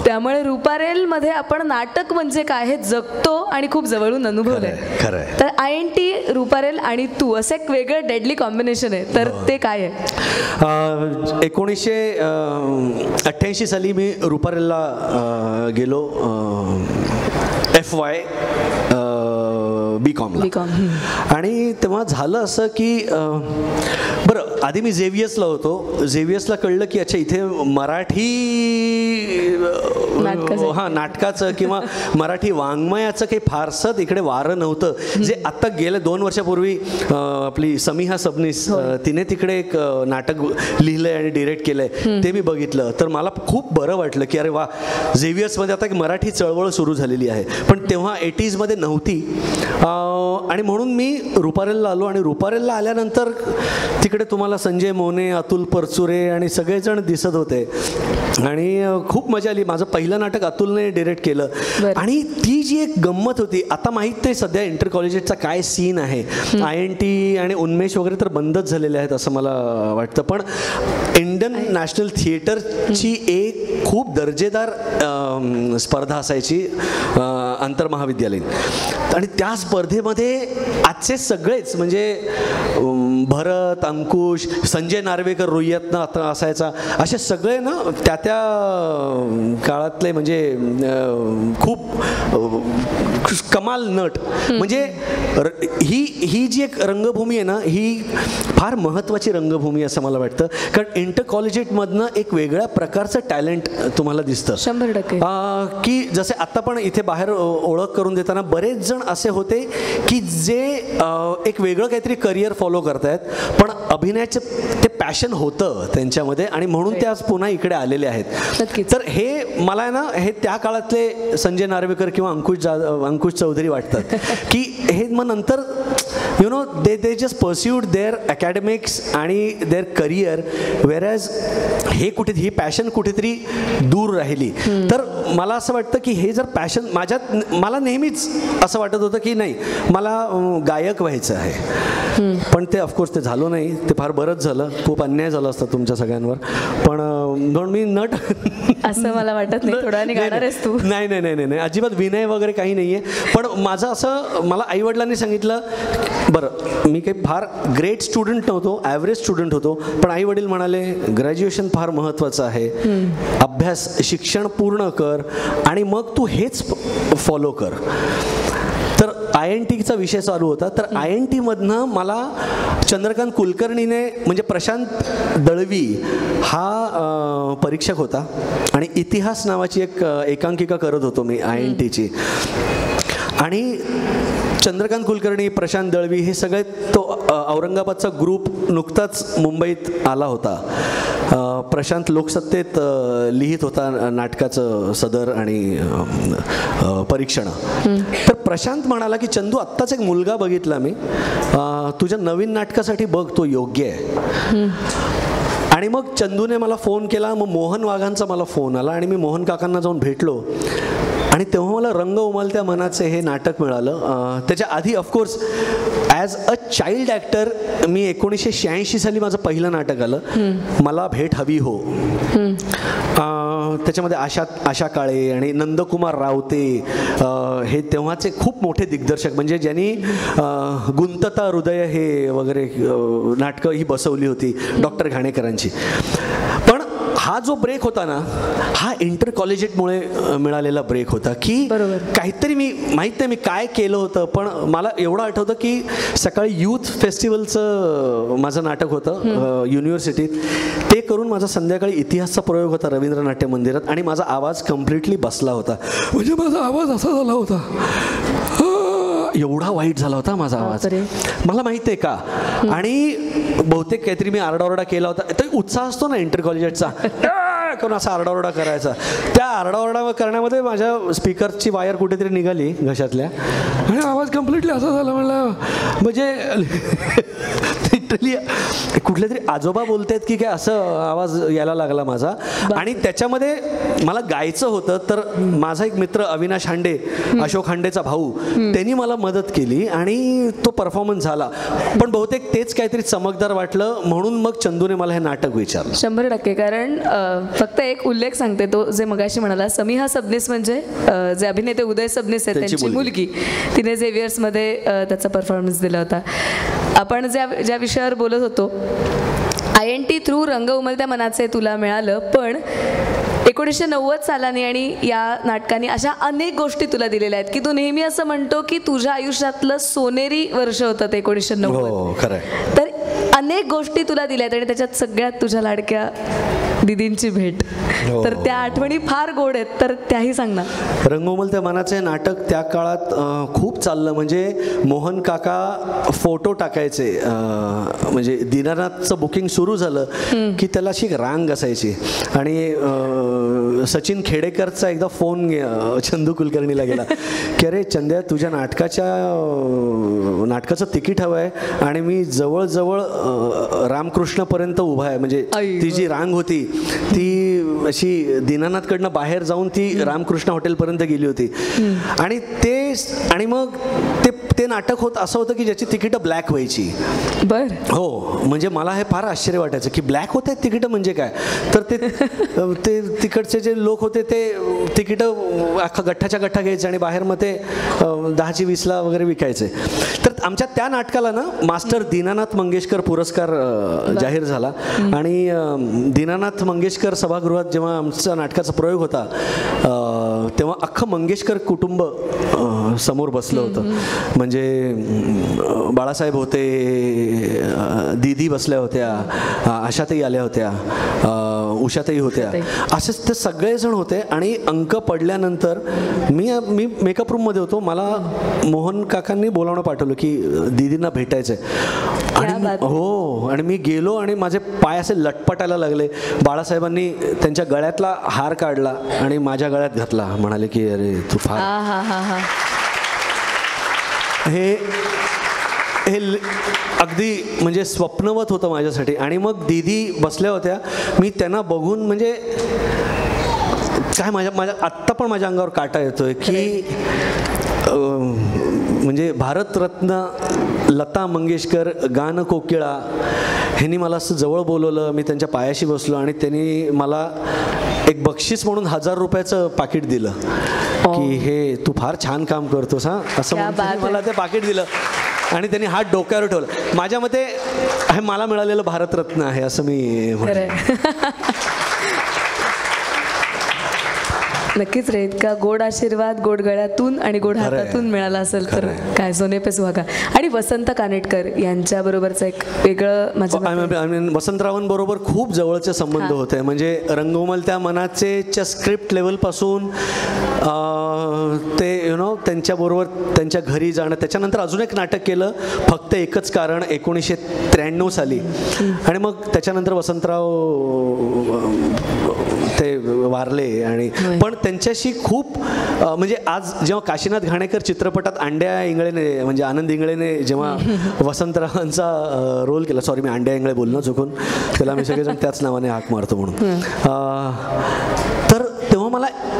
त्यामुळे रुपारेलमध्ये आपण नाटक म्हणजे काय हे जगतो आणि खूप जवळून अनुभवलंय. तर INT रुपारेल आणि तू असं एक वेगळं डेडली कॉम्बिनेशन आहे. तर ते काय आहे. 1988 साली मी रुपारेलला गेलो FY BComला. आणि तेव्हा झालं असं की बरं आधी मी झेवियर्सला होतो. झेवियर्सला कळलं की अच्छा इथे मराठी नाटकाचं किंवा मराठी वाङ्मयाचं काही फारसं इकडे वारं नव्हतं. जे आत्ता गेल्या 2 वर्षापूर्वी आपली समिहा सबनीस तिने तिकडे एक नाटक लिहिलंय आणि डिरेक्ट केलंय ते मी बघितलं. तर मला खूप बरं वाटलं की अरे वा झेवियर्समध्ये आता एक मराठी चळवळ सुरू झालेली आहे. पण तेव्हा 80s मध्ये नव्हती. आणि म्हणून मी रुपारेलला आलो. आणि रुपारेलला आल्यानंतर तिकडे तुम्हाला संजय मोने, अतुल परचुरे आणि सगळेजण दिसत होते आणि खूप मजा आली. माझं पहिलं नाटक अतुलने डिरेक्ट केलं. आणि ती जी एक गंमत होती, आता माहीत नाही सध्या इंटर कॉलेजेसचा काय सीन आहे. INT आणि उन्मेष वगैरे तर बंदच झालेले आहेत असं मला वाटतं. पण इंडियन नॅशनल थिएटरची एक खूप दर्जेदार स्पर्धा असायची आंतरमहाविद्यालयीन. आणि त्या स्पर्धेमध्ये आजचे सगळेच म्हणजे भरत, अंकुश, संजय नार्वेकर रोहियतनं आता असायचा, असे सगळे ना त्या काळातले म्हणजे खूप कमाल नट. म्हणजे ही जी एक रंगभूमी आहे ना, ही फार महत्त्वाची रंगभूमी असं मला वाटतं. कारण इंटर कॉलेजिएटमधनं एक वेगळ्या प्रकारचं टॅलेंट तुम्हाला दिसतं. 100% की जसे आत्ता पण इथे बाहेर ओळख करून देताना बरेच जण असे होते की जे एक वेगळं काहीतरी करिअर फॉलो करतायत, पण अभिनयाचं ते पॅशन होतं त्यांच्यामध्ये आणि म्हणून ते आज पुन्हा इकडे आलेले आहेत. तर हे मला आहे ना, हे त्या काळातले संजय नार्वेकर किंवा अंकुश चौधरी वाटतात की हे मग नंतर you know they just pursued their academics आणि देअर करिअर, वेरॅज ही पॅशन कुठेतरी दूर राहिली. तर मला असं वाटतं की हे जर पॅशन मला नेहमीच असं वाटत होतं की नाही, मला गायक व्हायचं आहे, पण ते ऑफकोर्स ते झालं नाही. ते फार बरंच झालं, खूप अन्याय झाला असता तुमच्या सगळ्यांवर, पण म्हणून मी नट असं मला वाटत नाही. थोडा गाणार आहेस तू? नाही नाही नाही नाही, अजिबात विनय वगैरे काही नाही आहे. पण माझं असं, मला आईवडिलांनी सांगितलं, बरं मी काही फार ग्रेट स्टुडंट नव्हतो, ॲव्हरेज स्टुडंट होतो, पण आईवडील म्हणाले ग्रॅज्युएशन फार महत्त्वाचं आहे, अभ्यास शिक्षण पूर्ण कर आणि मग तू हेच फॉलो कर. तर INTचा विषय चालू होता. तर INTमधनं मला चंद्रकांत कुलकर्णीने, म्हणजे प्रशांत दळवी हा परीक्षक होता आणि इतिहास नावाची एक एकांकिका करत होतो मी INTची. आणि चंद्रकांत कुलकर्णी, प्रशांत दळवी हे सगळे, तो औरंगाबादचा ग्रुप नुकताच मुंबईत आला होता. प्रशांत लोकसत्तेत लिहित होता नाटकाचं सदर आणि परीक्षणं. तर प्रशांत म्हणाला की चंदू, आत्ताच एक मुलगा बघितला मी, तुझ्या नवीन नाटकासाठी बघ, तो योग्य आहे. आणि मग चंदूने मला फोन केला. मग मोहन वाघांचा मला फोन आला आणि मी मोहन काकांना जाऊन भेटलो आणि तेव्हा मला रंग उमलत्या मनाचे हे नाटक मिळालं. त्याच्या आधी of course as a child actor मी 1986 साली माझं पहिलं नाटक आलं, मला भेट हवी हो. त्याच्यामध्ये आशा काळे आणि नंदकुमार रावते हे तेव्हाचे खूप मोठे दिग्दर्शक, म्हणजे ज्यांनी गुंतता हृदय हे वगैरे नाटकं ही बसवली होती डॉक्टर घाणेकरांची. पण हा जो ब्रेक होता ना, हा इंटर कॉलेजिएटमुळे मिळालेला ब्रेक होता की काहीतरी, मी माहीत नाही मी काय केलं होतं, पण मला एवढं आठवतं की सकाळी यूथ फेस्टिवलचं माझं नाटक होतं युनिव्हर्सिटीत, ते करून माझा संध्याकाळी इतिहासचा प्रयोग होता रवींद्र नाट्य मंदिरात आणि माझा आवाज कम्प्लिटली बसला होता. म्हणजे माझा आवाज असा झाला होता, एवढा वाईट झाला होता माझा आवाज, मला माहिती आहे का. आणि बहुतेक काहीतरी मी आरडाओरडा केला होता. तर उत्साह असतो ना इंटर कॉलेजिएटचा, करून असा आरडाओरडा करायचा. त्या आरडाओरडा करण्यामध्ये माझ्या स्पीकरची वायर कुठेतरी निघाली घशातल्या आणि आवाज कम्प्लिटली असा झाला. म्हणलं म्हणजे लिटरली कुठले तरी आजोबा बोलतायत की काय, असं आवाज यायला लागला माझा. आणि त्याच्यामध्ये मला गायचं होतं, तर माझा एक मित्र अविनाश हांडे, अशोक हांडेचा भाऊ, त्यांनी मला मदत केली आणि तो परफॉर्मन्स झाला. पण बहुतेक तेच काहीतरी चमकदार वाटलं म्हणून मग चंदूने मला हे नाटक विचारलं. 100%. कारण फक्त एक उल्लेख सांगते, तो जे मगाशी म्हणाला, समिहा सबनीस म्हणजे जे अभिनेते उदय सबनीस आहेत त्यांची मुलगी, तिने झेवियर्समध्ये त्याचा परफॉर्मन्स दिला होता. आपण ज्या विषयावर बोलत होतो, INT थ्रू रंग उमलत्या मनाचे तुला मिळालं, पण 1990 सालाने आणि या नाटकाने अशा अनेक गोष्टी तुला दिलेल्या आहेत की तू नेहमी असं म्हणतो की तुझ्या आयुष्यातलं सोनेरी वर्ष होतं ते 1990. खरं. तर अनेक गोष्टी तुला दिल्या आहेत आणि त्याच्यात सगळ्यात तुझ्या लाडक्या दिदींची भेट, तर त्या आठवणी फार गोड आहेत, तर त्याही सांग ना. रंग उमलत्या मनाचे नाटक त्या काळात खूप चाललं. म्हणजे मोहन काका फोटो टाकायचे, म्हणजे दीनानाथचं बुकिंग सुरू झालं की त्याला अशी एक रांग असायची. आणि सचिन खेडेकरचा एकदा फोन चंदू कुलकर्णीला गेला की अरे चंद्या, तुझ्या नाटकाचं तिकीट हवं आहे आणि मी जवळजवळ रामकृष्णपर्यंत उभा आहे. म्हणजे ती जी रांग होती ती अशी दीनानाथकडनं बाहेर जाऊन ती रामकृष्ण हॉटेलपर्यंत गेली होती. आणि मग ते नाटक असं होतं की ज्याची तिकीटं ब्लॅक व्हायची. बर. हो, म्हणजे मला हे फार आश्चर्य वाटायचं की ब्लॅक होत आहेत तिकीटं म्हणजे काय. तर ते तिकडचे जे लोक होते ते तिकीटं अख्खा गठ्ठाच्या गठ्ठा घ्यायचे आणि बाहेर मग ते 10ची 20ला वगैरे विकायचे. तर आमच्या त्या नाटकाला ना मास्टर दीनानाथ मंगेशकर पुरस्कार जाहीर झाला. आणि दीनानाथ मंगेशकर सभागृहात जेव्हा आमचा नाटकाचा प्रयोग होता तेव्हा अख्खं मंगेशकर कुटुंब समोर बसलं होतं. म्हणजे बाळासाहेब होते, दीदी बसल्या होत्या, आशाताई आल्या होत्या, उषाताई होत्या, असेच ते सगळेजण होते. आणि अंक पडल्यानंतर मी मेकअप रूममध्ये होतो. मला मोहन काकांनी बोलावणं पाठवलं की दीदींना भेटायचंय. आणि मी गेलो आणि माझे पाय असे लटपटायला लागले. बाळासाहेबांनी त्यांच्या गळ्यातला हार काढला आणि माझ्या गळ्यात घातला. म्हणाले की अरे तू फार हे अगदी म्हणजे स्वप्नवत होतं माझ्यासाठी. आणि मग दीदी बसल्या होत्या. मी त्यांना बघून म्हणजे काय माझ्या आत्ता पण माझ्या अंगावर काटा येतोय की म्हणजे भारतरत्न लता मंगेशकर गान कोकिळा ह्यांनी मला असं जवळ बोलवलं. मी त्यांच्या पायाशी बसलो आणि त्यांनी मला एक बक्षीस म्हणून 1000 रुपयाचं पाकिट दिलं की हे तू फार छान काम करतोस हा, असं मला ते पाकिट दिलं. आणि त्यांनी हात डोक्यावर ठेवला. माझ्या मते हे मला मिळालेलं भारतरत्न आहे असं मी नक्कीच रे. इतका गोड आशीर्वाद गोड गळ्यातून आणि गोड हातातून मिळाला असेल तर काय सोने पे सुहागा. आणि वसंत कानेटकर यांच्याबरोबरचं एक वेगळं माझं वसंतरावांबरोबर खूप जवळचे संबंध होते. म्हणजे रंगोमलत्या मनाचे स्क्रिप्ट लेवलपासून ते त्यांच्याबरोबर त्यांच्या घरी जाणं. त्याच्यानंतर अजून एक नाटक केलं फक्त एकच कारण 1993 साली. आणि मग त्याच्यानंतर वसंतराव ते वारले. आणि पण त्यांच्याशी खूप म्हणजे आज जेव्हा काशीनाथ घाणेकर चित्रपटात अंड्या इंगळेने म्हणजे आनंद इंगळेने जेव्हा वसंतरावांचा रोल केला, सॉरी मी अंड्या इंगळे बोललो चुकून, त्याला मी सगळेजण त्याच नावाने हाक मारतो म्हणून, तर तेव्हा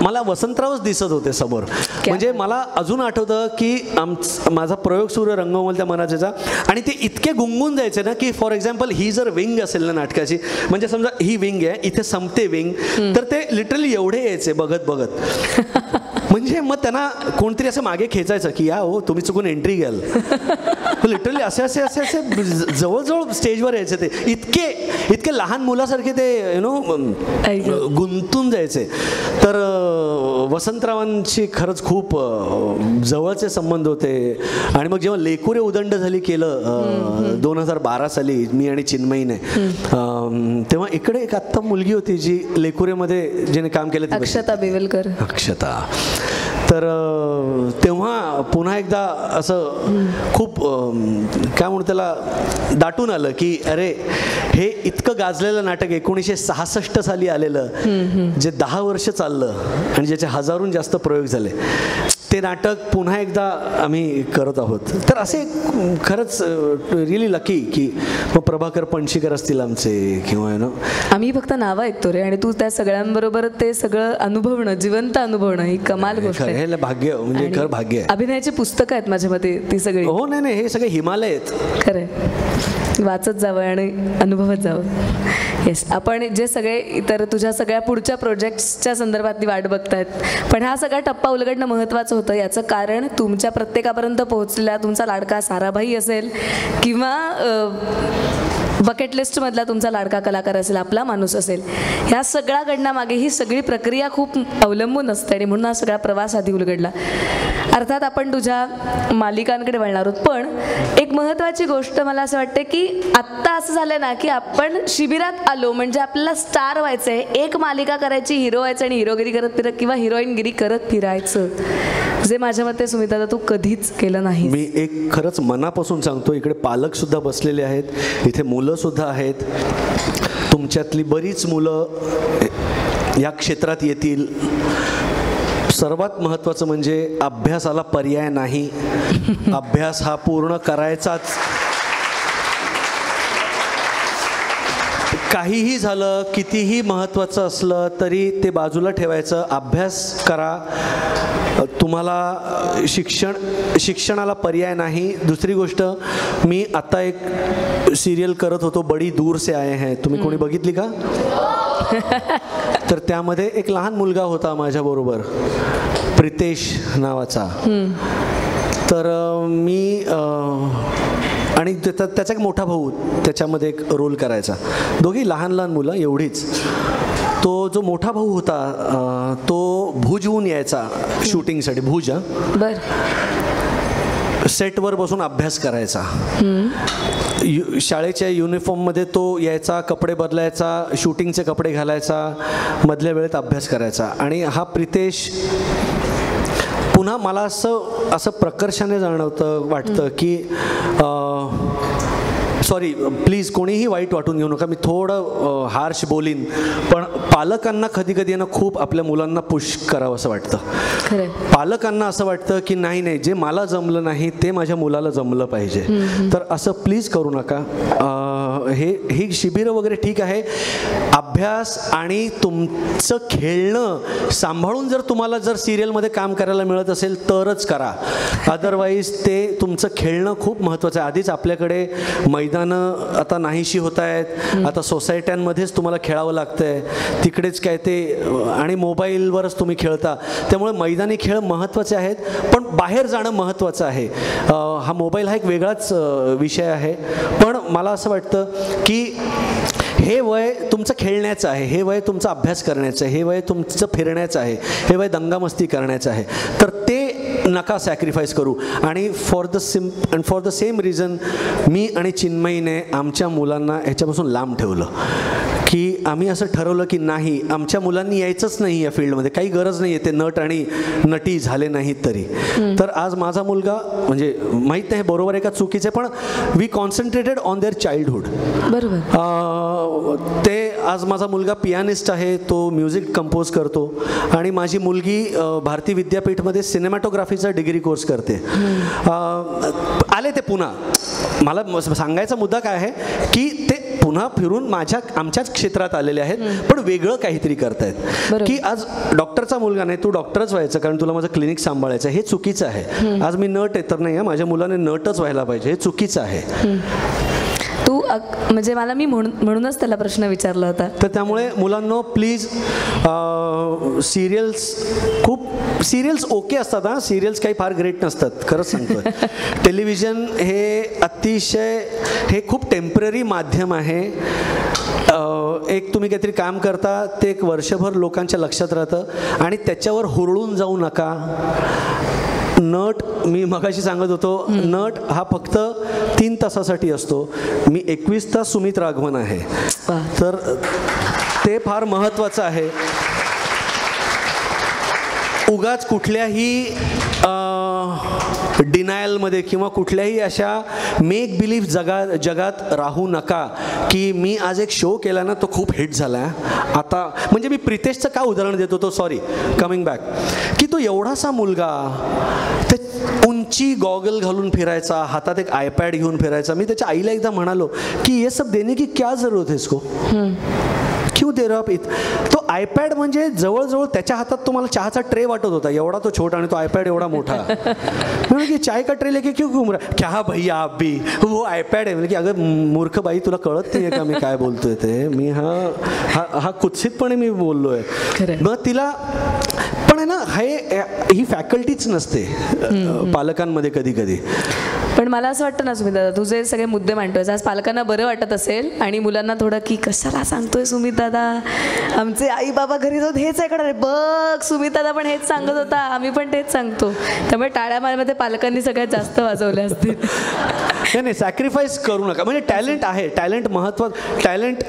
मला वसंतरावच दिसत होते समोर. म्हणजे मला अजून आठवतं की माझा प्रयोग सुरू रंगोमलत्या मनाचेचा आणि ते इतके गुंगून जायचे ना की फॉर एक्झाम्पल ही जर विंग असेल ना नाटकाची, म्हणजे समजा ही विंग आहे, इथे संपते विंग, तर ते लिटरली एवढे यायचे बघत म्हणजे मग त्यांना कोणतरी असं मागे खेचायचं की या हो तुम्ही चुकून एंट्री घ्याल. लिटरली असे जवळजवळ स्टेजवर यायचे. ते इतके लहान मुलासारखे ते गुंतून जायचे. तर वसंतरावांशी खरंच खूप जवळचे संबंध होते. आणि मग जेव्हा लेकुरे उदंड झाली केलं 2012 साली मी आणि चिन्मयीने, तेव्हा इकडे एक आत्ता मुलगी होती जी लेकुरेमध्ये जिने काम केलं, अक्षता बेवलकर. अक्षता. तर तेव्हा पुन्हा एकदा असं खूप काय म्हणू त्याला दाटून आलं की अरे हे इतकं गाजलेलं नाटक 1966 साली आलेलं, जे 10 वर्ष चाललं आणि ज्याचे हजारोहून जास्त प्रयोग झाले, ते नाटक पुन्हा एकदा आम्ही करत आहोत. तर असे खरंच रिअली लकी की मग प्रभाकर पणशीकर असतील आमचे किंवा आम्ही फक्त नावं ऐकतो रे आणि तू त्या सगळ्यांबरोबर ते सगळं अनुभवणं, जिवंत अनुभवणं ही कमाल गोष्ट आहे. हे भाग्य म्हणजे खरं भाग्य आहे. अभिनयाची पुस्तकं आहेत माझ्या मते ती सगळी. हो नाही हे सगळे हिमालय आहेत. खरंय, वाचत जावं आणि अनुभवत जावं. येस, आपण जे सगळे इतर तुझ्या सगळ्या पुढच्या प्रोजेक्ट्सच्या संदर्भातली वाट बघतायत, पण हा सगळा टप्पा उलगडणं महत्त्वाचं होतं. याचं कारण तुमच्या प्रत्येकापर्यंत पोहोचलेला तुमचा लाडका साराभाई असेल किंवा बकेट लिस्टमधला तुमचा लाडका कलाकार असेल, आपला माणूस असेल, ह्या सगळ्या घडण्यामागे ही सगळी प्रक्रिया खूप अवलंबून असते आणि म्हणून हा सगळा प्रवास आधी उलगडला. अर्थात आपण तुझ्या मालिकांकडे वळणार आहोत, पण एक महत्त्वाची गोष्ट मला असं वाटते की आत्ता असं झालं ना की आपण शिबिरात आलो म्हणजे आपल्याला स्टार व्हायचं आहे, एक मालिका करायची, हिरो व्हायचं आणि हिरोगिरी करत फिरत किंवा हिरोईनगिरी करत फिरायचं, जे माझ्या मते सुमिता तू कधीच केलं नाही. मी एक खरंच मनापासून सांगतो, इकडे पालक सुद्धा बसलेले आहेत, इथे मुलं सुद्धा आहेत, तुमच्यातली बरीच मुलं या क्षेत्रात येतील. सर्वात महत्त्वाचं म्हणजे अभ्यासाला पर्याय नाही, अभ्यास हा पूर्ण करायचाच. काहीही झालं, कितीही महत्त्वाचं असलं तरी ते बाजूला ठेवायचं. अभ्यास करा. तुम्हाला शिक्षणाला पर्याय नाही. दुसरी गोष्ट, मी आता एक सिरियल करत होतो, बडी दूर से आए हैं. तुम्ही कोणी बघितली का? तर त्यामध्ये एक लहान मुलगा होता माझ्याबरोबर, प्रितेश नावाचा. तर मी आणि त्याचा एक मोठा भाऊ त्याच्यामध्ये एक रोल करायचा. दोघी लहान लहान मुलं एवढीच. तो जो मोठा भाऊ होता तो भुजहून यायचा शूटिंगसाठी. भुज सेटवर बसून अभ्यास करायचा. शाळेच्या युनिफॉर्ममध्ये तो यायचा, कपडे बदलायचा, शूटिंगचे कपडे घालायचा, मधल्या वेळेत अभ्यास करायचा. आणि हा प्रितेश पुन्हा मला असं प्रकर्षाने जाणवतं, वाटतं की सॉरी प्लीज कोणीही वाईट वाटून घेऊ नका, मी थोडं हार्श बोलीन, पण पालकांना कधी कधी ना खूप आपल्या मुलांना पुश करावं असं वाटतं. पालकांना असं वाटतं की नाही, जे मला जमलं नाही ते माझ्या मुलाला जमलं पाहिजे. तर असं प्लीज करू नका. ही शिबिरं वगैरे ठीक आहे, अभ्यास आणि तुमचं खेळणं सांभाळून जर तुम्हाला जर सिरियलमध्ये काम करायला मिळत असेल तरच करा. अदरवाईज ते तुमचं खेळणं खूप महत्त्वाचं आहे. आधीच आपल्याकडे मैदानं आता नाहीशी होत आहेत, आता सोसायट्यांमध्येच तुम्हाला खेळावं लागतं आहे, तिकडेच काय ते आणि मोबाईलवरच तुम्ही खेळता. त्यामुळे मैदानी खेळ महत्त्वाचे आहेत, पण बाहेर जाणं महत्त्वाचं आहे. हा मोबाईल हा एक वेगळाच विषय आहे, पण मला असं वाटतं की हे वय तुमचं खेळण्याचं आहे, हे वय तुमचा अभ्यास करण्याचं आहे, हे वय तुमचं फिरण्याचं आहे, हे वय दंगामस्ती करण्याचं आहे. तर ते नका सॅक्रिफाईस करू. आणि फॉर द सेम रिझन मी आणि चिन्मयीने आमच्या मुलांना ह्याच्यापासून लांब ठेवलं, की आम्ही असं ठरवलं की नाही, आमच्या मुलांनी यायचंच नाही या फील्डमध्ये, काही गरज नाही आहे ते नट आणि नटी झाले नाहीत तरी. तर आज माझा मुलगा, म्हणजे माहीत नाही बरोबर आहे का चुकीचं आहे, पण we concentrated on their childhood. बरोबर. ते आज माझा मुलगा पियानिस्ट आहे, तो म्युझिक कंपोज करतो. आणि माझी मुलगी भारती विद्यापीठमध्ये सिनेमॅटोग्राफीचा डिग्री कोर्स करते. आले ते पुन्हा. मला सांगायचा मुद्दा काय आहे की ते पुन्हा फिरून आमच्याच क्षेत्रात आलेले आहेत, पण वेगळं काहीतरी करतायत. की आज डॉक्टरचा मुलगा नाही, तू डॉक्टरच व्हायचं कारण तुला माझं क्लिनिक सांभाळायचं, हे चुकीचं आहे. आज मी नट आहे तर नाही, माझ्या मुलाने नटच व्हायला पाहिजे, हे चुकीचं आहे. तू म्हणजे मी म्हणूनच त्याला प्रश्न विचारला होता. तर त्यामुळे मुलांनो प्लीज, सिरियल्स ओके असतात हां, सिरियल्स काही फार ग्रेट नसतात, खरंच सांगतोय. टेलिव्हिजन हे खूप टेम्पररी माध्यम आहे. एक तुम्ही काहीतरी काम करता, ते एक वर्षभर लोकांच्या लक्षात राहतं आणि त्याच्यावर हुरळून जाऊ नका. नट, मी मगाशी सांगत होतो, नट हा फक्त 3 तासासाठी असतो. मी 21 तास सुमित राघवन आहे, तर ते फार महत्त्वाचं आहे. उगाच कुठल्याही डिनायलमध्ये किंवा कुठल्याही अशा मेक बिलीव्ह जगात राहू नका की मी आज एक शो केला ना, तो खूप हिट झाला. आता म्हणजे मी प्रितेशचं का उदाहरण देतो, तो सॉरी कमिंग बॅक, की तो एवढासा मुलगा ते उंची गॉगल घालून फिरायचा, हातात एक आयपॅड घेऊन फिरायचा. मी त्याच्या आईला एकदा म्हणालो की ये सब देने की क्या जरूरत है इसको, क्यों दे रहा आप? तो आयपॅड म्हणजे जवळजवळ त्याच्या हातात तुम्हाला चहाचा ट्रे वाटत होता, एवढा तो छोटा आणि तो आयपॅड एवढा मोठा. म्हणजे की चाय का ट्रे लेके क्यों घूम रहा? क्या भैया आप भी, वो आयपॅड आहे. म्हणजे की अगं मूर्ख बाई, तुला कळत नाही का मी काय बोलतोय ते? मी हा कुत्सितपणे मी बोललोय. मग तिला पण आहे ना, ही फॅकल्टीच नसते पालकांमध्ये कधी कधी. पण मला असं वाटतं ना सुमित दादा, तुझे सगळे मुद्दे मांडतोय, आज पालकांना बरं वाटत असेल आणि मुलांना थोडं की कशाला सांगतोय सुमित दादा, आमचे आई बाबा घरी जाऊन हेच ऐकणार आहे, बघ सुमित दादा पण हेच सांगत होता, आम्ही पण तेच सांगतो. त्यामुळे टाळ्या मारमध्ये पालकांनी सगळ्यात जास्त वाजवल्या असतील. नाही, सॅक्रिफाईस करू नका. म्हणजे टॅलेंट आहे, टॅलेंट महत्त्वाचं, टॅलेंट.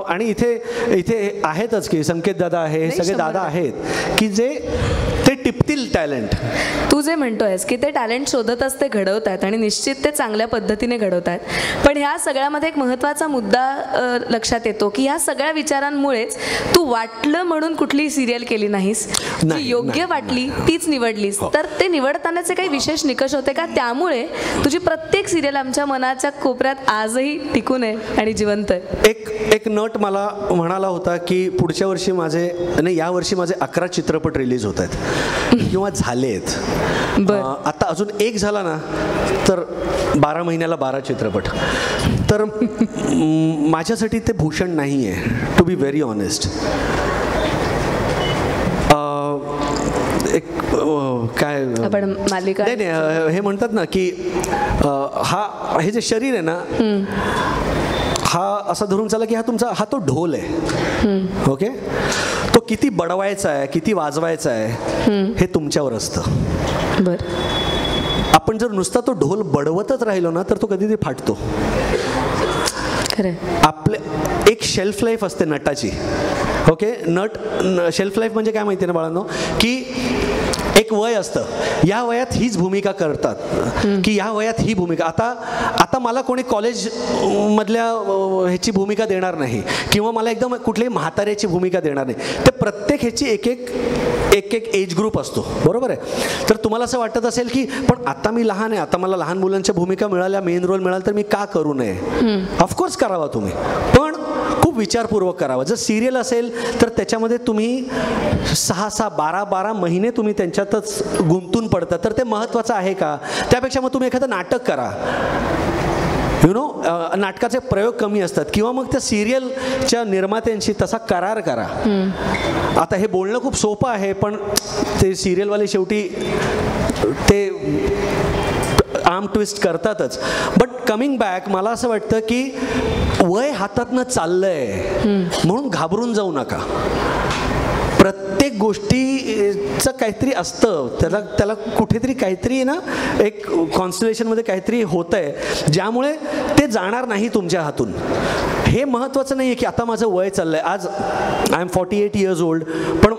आणि इथे आहेतच की संकेत दादा आहे, हे सगळे दादा आहेत की जे ते टिपतील टॅलेंट. तू जे म्हणतोयस की ते टॅलेंट शोधतच ते घडवतात आणि निश्चित ते चांगल्या पद्धतीने घडवतात, पण ह्या सगळ्यामध्ये एक महत्त्वाचा मुद्दा लक्षात येतो की ह्या सगळ्या विचारांमुळेच तू वाटलं म्हणून कुठली सिरियल केली नाहीस, जी योग्य वाटली तीच निवडलीस. तर ते निवडतानाचे काही विशेष निकष होते का, त्यामुळे तुझी प्रत्येक सिरियल आमच्या मनाच्या कोपऱ्यात आजही टिकून आहे आणि जिवंत आहे? एक नट मला म्हणाला होता की पुढच्या वर्षी या वर्षी माझे 11 चित्रपट रिलीज होत आहेत किंवा झालेत. आता अजून एक झाला ना तर 12 महिन्याला 12 चित्रपट. तर माझ्यासाठी ते भूषण नाही आहे, टू बी व्हेरी ऑनेस्ट. एक काय आपण मालिका नाही, हे म्हणतात ना की हे जे शरीर आहे ना, हा असा धरून चला की हा तो ढोल आहे. ओके, तो किती बडवायचा आहे, किती वाजवायचा आहे हे तुमच्यावर असतं. बरं, आपण जर नुसता तो ढोल बडवतच राहिलो ना तर तो कधीतरी फाटतो. आपले एक शेल्फ लाईफ असते नटाची. ओके, शेल्फ लाईफ म्हणजे काय माहिती ना बाळांनो, की एक वय असतं, या वयात हीच भूमिका करतात, की या वयात ही भूमिका. आता मला कोणी कॉलेजमधल्या ह्याची भूमिका देणार नाही किंवा मला एकदम कुठल्याही म्हाताऱ्याची भूमिका देणार नाही. ते प्रत्येक ह्याची एक एज ग्रुप असतो, बरोबर आहे. तर तुम्हाला असं वाटत असेल की पण आता मी लहान आहे, आता मला लहान मुलांच्या भूमिका मिळाल्या, मेन रोल मिळाला, तर मी का करू नये? ऑफकोर्स करावा तुम्ही, पण खूप विचारपूर्वक करावा. जर सिरियल असेल तर त्याच्यामध्ये तुम्ही 6-6, 12-12 महिने तुम्ही त्यांच्यातच गुंतून पडता, तर ते महत्त्वाचं आहे का? त्यापेक्षा मग तुम्ही एखादं नाटक करा. नाटकाचे प्रयोग कमी असतात, किंवा मग त्या सिरियलच्या निर्मात्यांशी तसा करार करा. आता हे बोलणं खूप सोपं आहे, पण ते सिरियलवाले शेवटी ते आर्म ट्विस्ट करतातच. बट कमिंग बॅक, मला असं वाटतं की वय हातातनं चाललंय म्हणून घाबरून जाऊ नका. प्रत्येक गोष्टीचं काहीतरी असतं, त्याला कुठेतरी काहीतरी ना एक कॉन्स्टलेशनमध्ये काहीतरी होतं आहे ज्यामुळे ते जाणार नाही तुमच्या हातून. हे महत्त्वाचं नाही आहे की आता माझं वय चाललं आहे. आज आय एम 48 years old, पण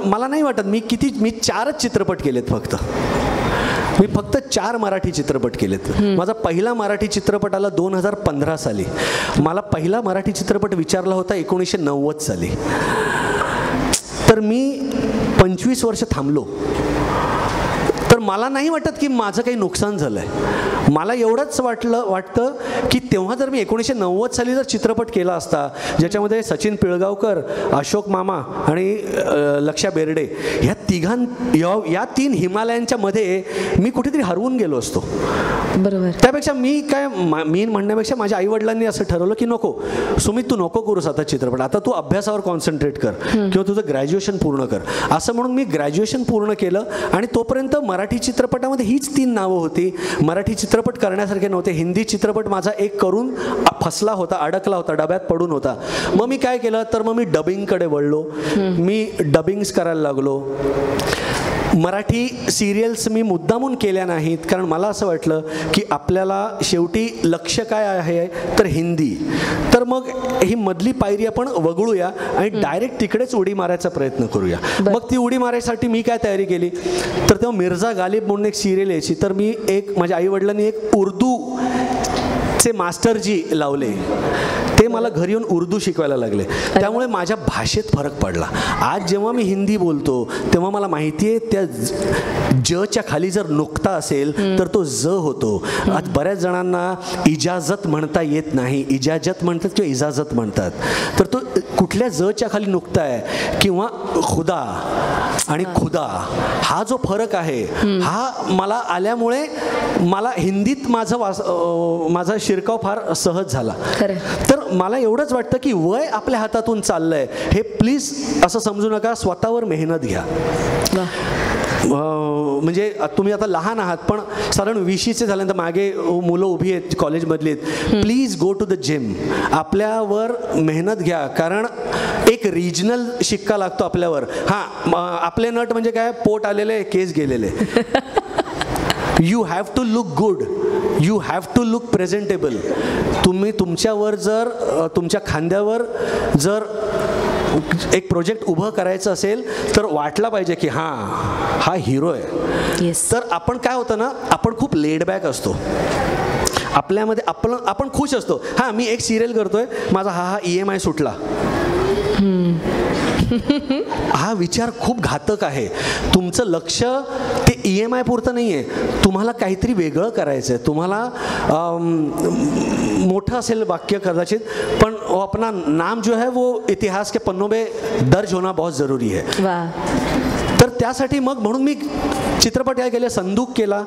मला नाही वाटत मी 4च चित्रपट केलेत फक्त. मी फक्त 4 मराठी चित्रपट केलेत. माझा पहिला मराठी चित्रपट आला 2015 साली. मला पहिला मराठी चित्रपट विचारला होता 1990 साली. तर मी 25 वर्ष थांबलो. तर मला नाही वाटत की माझं काही नुकसान झालं आहे. मला एवढंच वाटतं की तेव्हा जर मी 1990 साली जर चित्रपट केला असता ज्याच्यामध्ये सचिन पिळगावकर, अशोक मामा आणि लक्षा बेर्डे या 3 हिमालयांच्या मध्ये मी कुठेतरी हरवून गेलो असतो. बरोबर. त्यापेक्षा मी म्हणण्यापेक्षा माझ्या आईवडिलांनी असं ठरवलं की नको सुमित, तू नको करूस आता चित्रपट, आता तू अभ्यासावर कॉन्सन्ट्रेट कर किंवा तुझं ग्रॅज्युएशन पूर्ण कर. असं म्हणून मी ग्रॅज्युएशन पूर्ण केलं. आणि तोपर्यंत मराठी चित्रपटामध्ये हीच 3 नावं होती. मराठी चित्रपट करण्यासारखे नव्हते. हिंदी चित्रपट माझा एक करून फसला होता, अडकला होता, डब्यात पडून होता. मग मी काय केलं, तर मग मी डबिंगकडे वळलो. मी डबिंग्स करायला लागलो. मराठी सिरियल्स मी मुद्दामून केल्या नाहीत, कारण मला असं वाटलं की आपल्याला शेवटी लक्ष काय आहे तर हिंदी. तर मग ही मधली पायरी आपण वगळूया आणि डायरेक्ट तिकडेच उडी मारायचा प्रयत्न करूया. मग ती उडी मारायसाठी मी काय तयारी केली, तर तेव्हा मिर्झा गालिब म्हणून एक सिरियल यायची. तर मी माझ्या आईवडिलांनी एक उर्दूचे मास्टरजी लावले. ते मला घरी येऊन उर्दू शिकवायला लागले. त्यामुळे माझ्या भाषेत फरक पडला. आज जेव्हा मी हिंदी बोलतो तेव्हा मला माहिती आहे त्या जच्या खाली जर नुक्ता असेल तर तो ज होतो. आज बऱ्याच जणांना इजाजत म्हणता येत नाही, इजाजत म्हणतात किंवा इजाजत म्हणतात. तर तो कुठल्या जच्या खाली नुक्ता आहे किंवा खुदा आणि खुदा हा जो फरक आहे हा मला आल्यामुळे मला हिंदीत माझा शिरकाव फार सहज झाला. तर मला एवढंच वाटतं की वय आपल्या हातातून चाललंय हे प्लीज असं समजू नका. स्वतःवर मेहनत घ्या. म्हणजे तुम्ही आता लहान आहात, पण साधारण 20चे झाल्यानंतर मागे मुलं उभी आहेत कॉलेजमधली आहेत. Please go to the gym. आपल्यावर मेहनत घ्या, कारण एक रिजनल शिक्का लागतो आपल्यावर. आपले नट म्हणजे काय, पोट आलेले, केस गेलेले. You have to look good, you have to look presentable. तुम्ही तुमच्यावर जर तुमच्या खांद्यावर जर एक प्रोजेक्ट उभं करायचं असेल तर वाटला पाहिजे की हा हिरो आहे. तर आपण काय होतं ना, आपण खूप लेडबॅक असतो आपल्यामध्ये, आपण खुश असतो. हां, मी एक सिरियल करतोय, माझा हा EMI सुटला. हा विचार खूप घातक आहे. तुमचं लक्ष ते EMI पुरतं नाही आहे, तुम्हाला काहीतरी वेगळं करायचं आहे. तुम्हाला मोठं असेल वाक्य कदाचित, पण वो अपना नाम जो है वो इतिहास के पन्नों में दर्ज होना बहुत ज़रूरी है. तर त्यासाठी मग म्हणून मी चित्रपट काय केले, संदूक केला,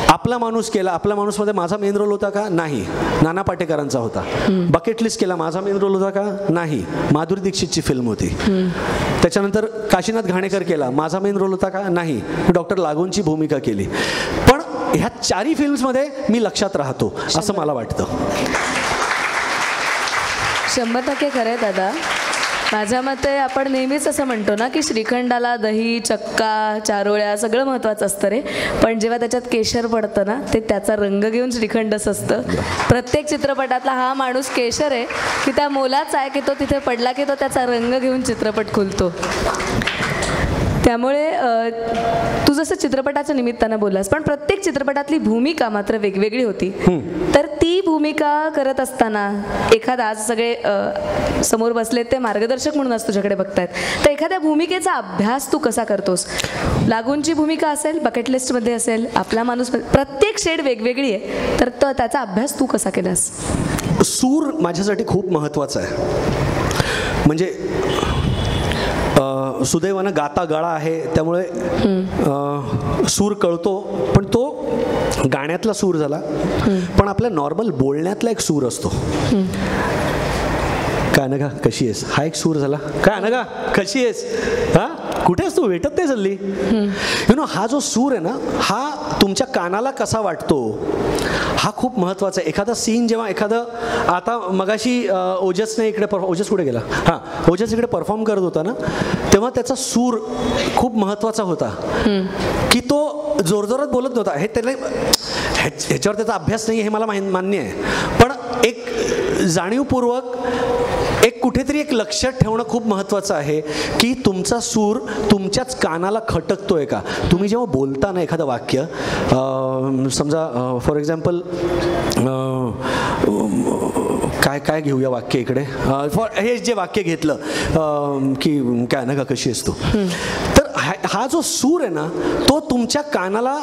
आपला माणूस केला. आपला माणूसमध्ये माझा मेन रोल होता का? नाही. नाना पाटेकरांचा होता. बकेट लिस्ट केला, माझा मेन रोल होता का? नाही. माधुरी दीक्षितची फिल्म होती. त्याच्यानंतर काशीनाथ घाणेकर केला, माझा मेन रोल होता का? नाही. मी डॉक्टर लागूंची भूमिका केली. पण ह्या चारही फिल्म्समध्ये मी लक्षात राहतो असं मला वाटतं. 100% खरं आहे दादा. माझ्या मते आपण नेहमीच असं म्हणतो ना की श्रीखंडाला दही, चक्का, चारोळ्या सगळं महत्त्वाचं असतं रे, पण जेव्हा त्याच्यात केशर पडतं ना, ते त्याचा रंग घेऊन श्रीखंडच असतं. प्रत्येक चित्रपटातला हा माणूस केशर आहे की त्या मोलाचा आहे की तो तिथे पडला की तो त्याचा रंग घेऊन चित्रपट खुलतो. त्यामुळे तू जसं चित्रपटाच्या निमित्तानं बोललास, पण प्रत्येक चित्रपटातली भूमिका मात्र वेगवेगळी होती. तर ती भूमिका करत असताना एखादा, आज सगळे समोर बसले ते मार्गदर्शक म्हणून आज तुझ्याकडे बघतायत, तर एखाद्या भूमिकेचा अभ्यास तू कसा करतोस? लागूंची भूमिका असेल, बकेट लिस्टमध्ये असेल, आपला माणूस, प्रत्येक शेड वेगवेगळी आहे, तर त्याचा अभ्यास तू कसा केलास? सूर माझ्यासाठी खूप महत्त्वाचा आहे. म्हणजे सुदैवानं गाता गळा आहे, त्यामुळे सूर कळतो, पण तो गाण्यातला सूर झाला. पण आपल्या नॉर्मल बोलण्यातला एक सूर असतो. काय अनघा कशी आहेस, हा एक सूर झाला. काय अनघा कशी आहेस, हा कुठेस तू, भेटत नाही चालली. हा जो सूर आहे ना, हा तुमच्या कानाला कसा वाटतो हा खूप महत्त्वाचा आहे. एखादा सीन जेव्हा आता मगाशी ओजसने इकडे ओजस कुठे गेला, हां, ओजस इकडे परफॉर्म करत होता ना, तेव्हा त्याचा सूर खूप महत्त्वाचा होता की तो जोरजोरात बोलत नव्हता. हे त्याला ह्याच्यावर त्याचा अभ्यास नाही हे मला मान्य आहे, पण एक जाणीवपूर्वक एक कुठेतरी एक लक्षात ठेवणं खूप महत्त्वाचं आहे की तुमचा सूर तुमच्याच कानाला खटकतोय का. तुम्ही जेव्हा बोलता ना एखादं वाक्य, समजा फॉर एक्झाम्पल काय घेऊया वाक्य इकडे, हे जे वाक्य घेतलं की काय ना का कशी असतो, तर हा जो सूर आहे ना, तो तुमच्या कानाला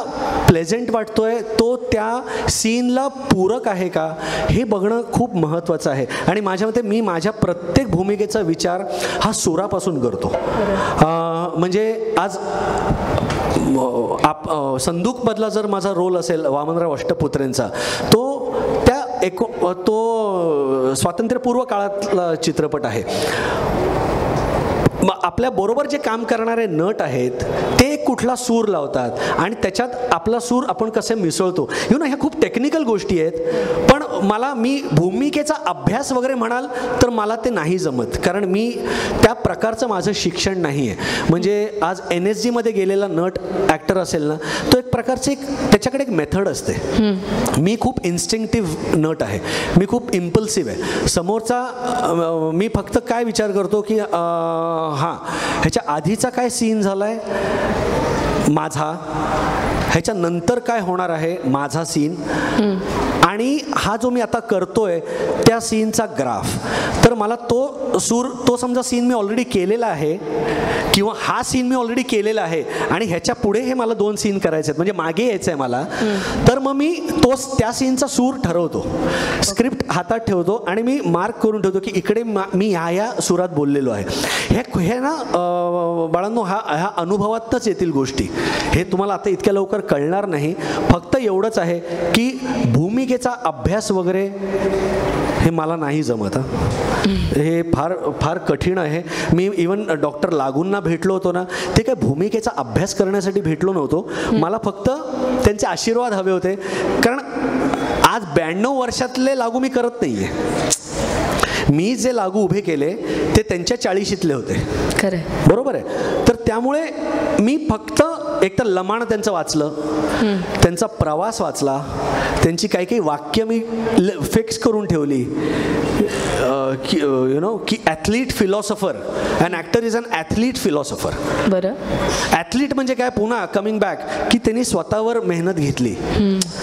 प्लेझेंट वाटतोय, तो त्या सीनला पूरक आहे का, हे बघणं खूप महत्त्वाचं आहे. आणि माझ्या मते मी माझ्या प्रत्येक भूमिकेचा विचार हा सुरापासून करतो. म्हणजे आज संदूकमधला जर माझा रोल असेल वामनराव अष्टपुत्रेंचा, तो स्वातंत्र्यपूर्व काळातला चित्रपट आहे. आपल्या बरोबर जे काम करणारे नट आहेत ते कुठला सूर लावतात आणि त्याच्यात आपला सूर आपण कसे मिसळतो, ह्या खूप टेक्निकल गोष्टी आहेत. पण मी भूमिकेचा अभ्यास वगैरे म्हणाल तर मला ते नाही जमत, कारण मी त्या प्रकारचं माझं शिक्षण नाही आहे. म्हणजे आज NSGमध्ये गेलेला नट ॲक्टर असेल ना, तो एक प्रकारचे त्याच्याकडे एक मेथड असते. मी खूप इन्स्टिंक्टिव्ह नट आहे, मी खूप इम्पल्सिव्ह आहे. समोरचा मी फक्त काय विचार करतो की हां, ह्याच्या आधीचा काय सीन झालाय माझा, ह्याच्या नंतर काय होणार आहे माझा सीन, आणि हा जो मी आता करतोय त्या सीनचा ग्राफ. तर मला तो सूर, तो समजा सीन मी ऑलरेडी केलेला आहे किंवा हा सीन मी ऑलरेडी केलेला आहे आणि ह्याच्या पुढे हे मला 2 सीन करायचे आहेत, म्हणजे मागे यायचं आहे मला, तर मग मी त्या सीनचा सूर ठरवतो, स्क्रिप्ट हातात ठेवतो आणि मी मार्क करून ठेवतो की इकडे मी ह्या सुरात बोललेलो आहे. हे ना बाळांनो, ह्या अनुभवातच येतील गोष्टी. हे तुम्हाला आता इतक्या लवकर कळणार नाही. फक्त एवढंच आहे की भूमिकेचा अभ्यास वगैरे हे मला नाही जमत. हे फार फार कठीण आहे. मी इवन डॉक्टर लागूंना भेटलो होतो ना, ते काय भूमिकेचा अभ्यास करण्यासाठी भेटलो नव्हतो, मला फक्त त्यांचे आशीर्वाद हवे होते. कारण आज 92 वर्षातले लागू मी करत नाही आहे. मी जे लागू उभे केले ते त्यांच्या 40शीतले होते. खरं, बरोबर आहे. तर त्यामुळे मी फक्त एक तर लमाण त्यांचं वाचलं, त्यांचा प्रवास वाचला, त्यांची काही काही वाक्य मी फिक्स करून ठेवली. यु नो की athlete philosopher, an actor is an athlete philosopher. बरं. ॲथलीट म्हणजे काय, पुन्हा कमिंग बॅक की त्यांनी स्वतःवर मेहनत घेतली.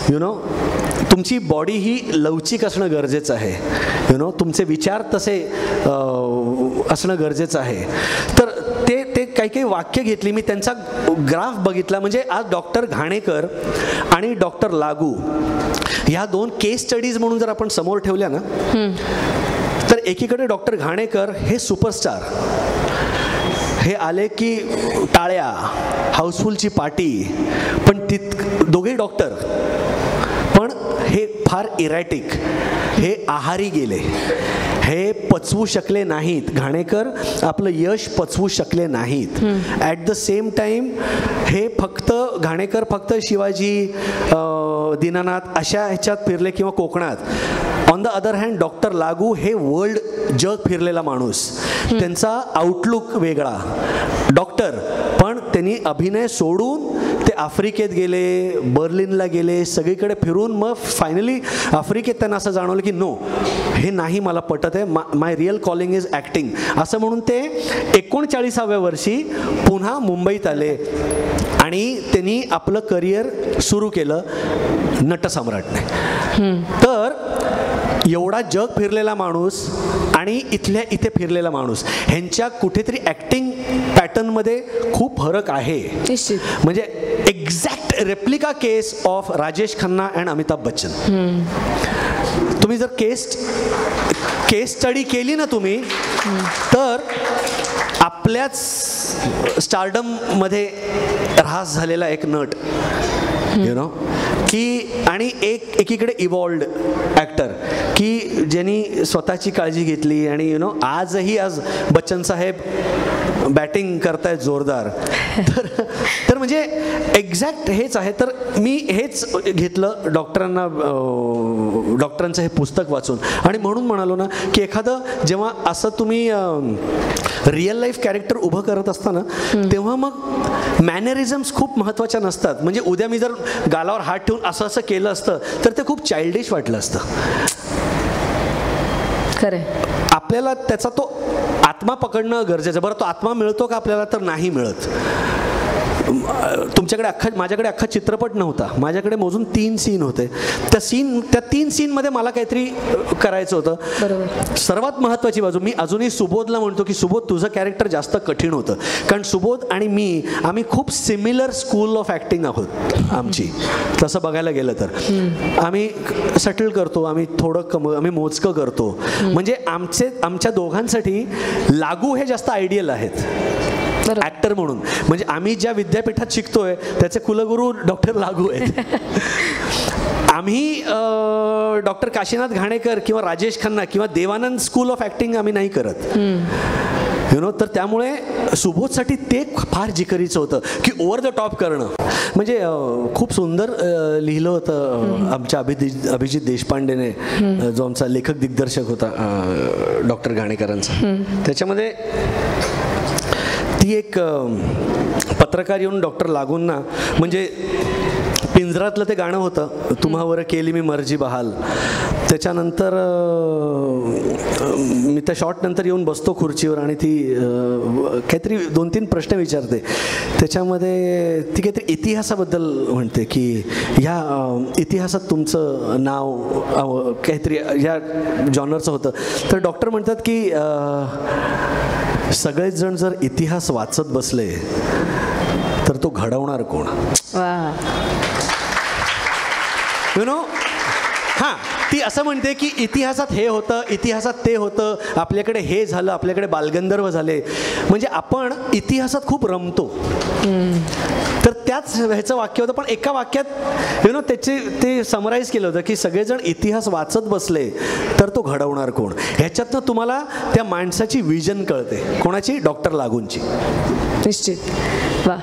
यु नो तुमची बॉडी ही लवचिक असणं गरजेचं आहे. यु नो तुमचे विचार तसे असणं गरजेचं आहे. तर ते काही काही वाक्य घेतली मी, त्यांचा ग्राफ बघितला. म्हणजे आज डॉक्टर घाणेकर आणि डॉक्टर लागू ह्या दोन केस स्टडीज म्हणून जर आपण समोर ठेवल्या ना, तर एकीकडे डॉक्टर घाणेकर हे सुपरस्टार, हे आले की टाळ्या, हाऊसफुलची पार्टी, पण दोघे डॉक्टर, पण हे फार इरॅटिक, हे आहारी गेले, हे पचवू शकले नाहीत. घाणेकर आपलं यश पचवू शकले नाहीत. ॲट द सेम टाईम हे घाणेकर फक्त शिवाजी, दीनानाथ अशा ह्याच्यात फिरले किंवा कोकणात. On the other hand doctor लागू हे वर्ल्ड जग फिरलेला माणूस, त्यांचा आउटलुक वेगळा. डॉक्टर, पण त्यांनी अभिनय सोडून ते आफ्रिकेत गेले, बर्लिनला गेले, सगळीकडे फिरून मग फायनली आफ्रिकेत त्यांना असं जाणवलं की नो, हे नाही मला पटत आहे, माय रिअल कॉलिंग इज ॲक्टिंग. असं म्हणून ते 39व्या वर्षी पुन्हा मुंबईत आले आणि त्यांनी आपलं करिअर सुरू केलं नटसम्राटने. तर एवढा जग फिरलेला माणूस आणि इथल्या इथे फिरलेला माणूस, ह्यांच्या कुठेतरी ॲक्टिंग पॅटर्नमध्ये खूप फरक आहे. म्हणजे exact replica case of Rajesh Khanna and Amitabh Bachchan. तुम्ही जर केस स्टडी केली ना तुम्ही, तर आपल्याच स्टारडममध्ये ऱ्हास झालेला एक नट, यु नो की, आणि एकीकडे इव्हॉल्ड ॲक्टर की ज्यांनी स्वतःची काळजी घेतली. आणि यु नो आज बच्चन साहेब बॅटिंग करतायत जोरदार. तर म्हणजे एक्झॅक्ट हेच आहे. तर मी हेच घेतलं डॉक्टरांचं हे पुस्तक वाचून, आणि म्हणून म्हणालो ना की एखादं जेव्हा असं तुम्ही रिअल लाईफ कॅरेक्टर उभं करत असताना, तेव्हा मग मॅनरिझम्स खूप महत्त्वाच्या नसतात. म्हणजे उद्या मी जर गालावर हात ठेवून असं केलं असतं तर ते खूप चाइल्डिश वाटलं असतं. खरं, आपल्याला त्याचा तो आत्मा पकडणं गरजेचं. बरं, तो आत्मा मिळतो का आपल्याला, तर नाही मिळत. माझ्याकडे अख्खा चित्रपट नव्हता, माझ्याकडे मोजून 3 सीन होते. त्या 3 सीनमध्ये मला काहीतरी करायचं होतं. बरोबर. सर्वात महत्त्वाची बाजू, मी अजूनही सुबोधला म्हणतो की सुबोध तुझं कॅरेक्टर जास्त कठीण होतं, कारण सुबोध आणि आम्ही खूप सिमिलर स्कूल ऑफ ॲक्टिंग आहोत आमची. तसं बघायला गेलं तर आम्ही सटल करतो, आम्ही थोडं आम्ही मोजकं करतो. म्हणजे आमच्या दोघांसाठी लागू हे जास्त आयडियल आहेत ॲक्टर म्हणून. म्हणजे आम्ही ज्या विद्यापीठात शिकतोय त्याचे कुलगुरू डॉक्टर लागू आहेत. आम्ही डॉक्टर काशीनाथ घाणेकर किंवा राजेश खन्ना किंवा देवानंद स्कूल ऑफ ॲक्टिंग आम्ही नाही करत, यु नो. तर त्यामुळे सुबोधसाठी ते फार जिकरीचं होतं की ओव्हर द टॉप करणं. म्हणजे खूप सुंदर लिहिलं होतं आमच्या अभिजित देशपांडेने, जो आमचा लेखक दिग्दर्शक होता डॉक्टर घाणेकरांचा. त्याच्यामध्ये ती एक पत्रकार येऊन डॉक्टर लागूंना, म्हणजे पिंजरातलं ते गाणं होतं, तुम्हावर केली मी मर्जी बहाल. त्याच्यानंतर मी त्या शॉट नंतर येऊन बसतो खुर्चीवर आणि ती काहीतरी 2-3 प्रश्न विचारते. त्याच्यामध्ये ती काहीतरी इतिहासाबद्दल म्हणते की ह्या इतिहासात तुमचं नाव काहीतरी या जॉनरचं होतं. तर डॉक्टर म्हणतात की सगळेच जण जर इतिहास वाचत बसले तर तो घडवणार कोण. यु नो, हां, ती असं म्हणते की इतिहासात हे होतं, इतिहासात ते होतं, आपल्याकडे हे झालं, आपल्याकडे बालगंधर्व झाले. म्हणजे आपण इतिहासात खूप रमतो. तर त्याच ह्याचं वाक्य होतं, पण एका वाक्यात यु नो ते समराईज केलं होतं की सगळेजण इतिहास वाचत बसले तर तो घडवणार कोण. ह्याच्यातनं तुम्हाला त्या माणसाची विजन कळते. कोणाची? डॉक्टर लागूंची. निश्चित. वा.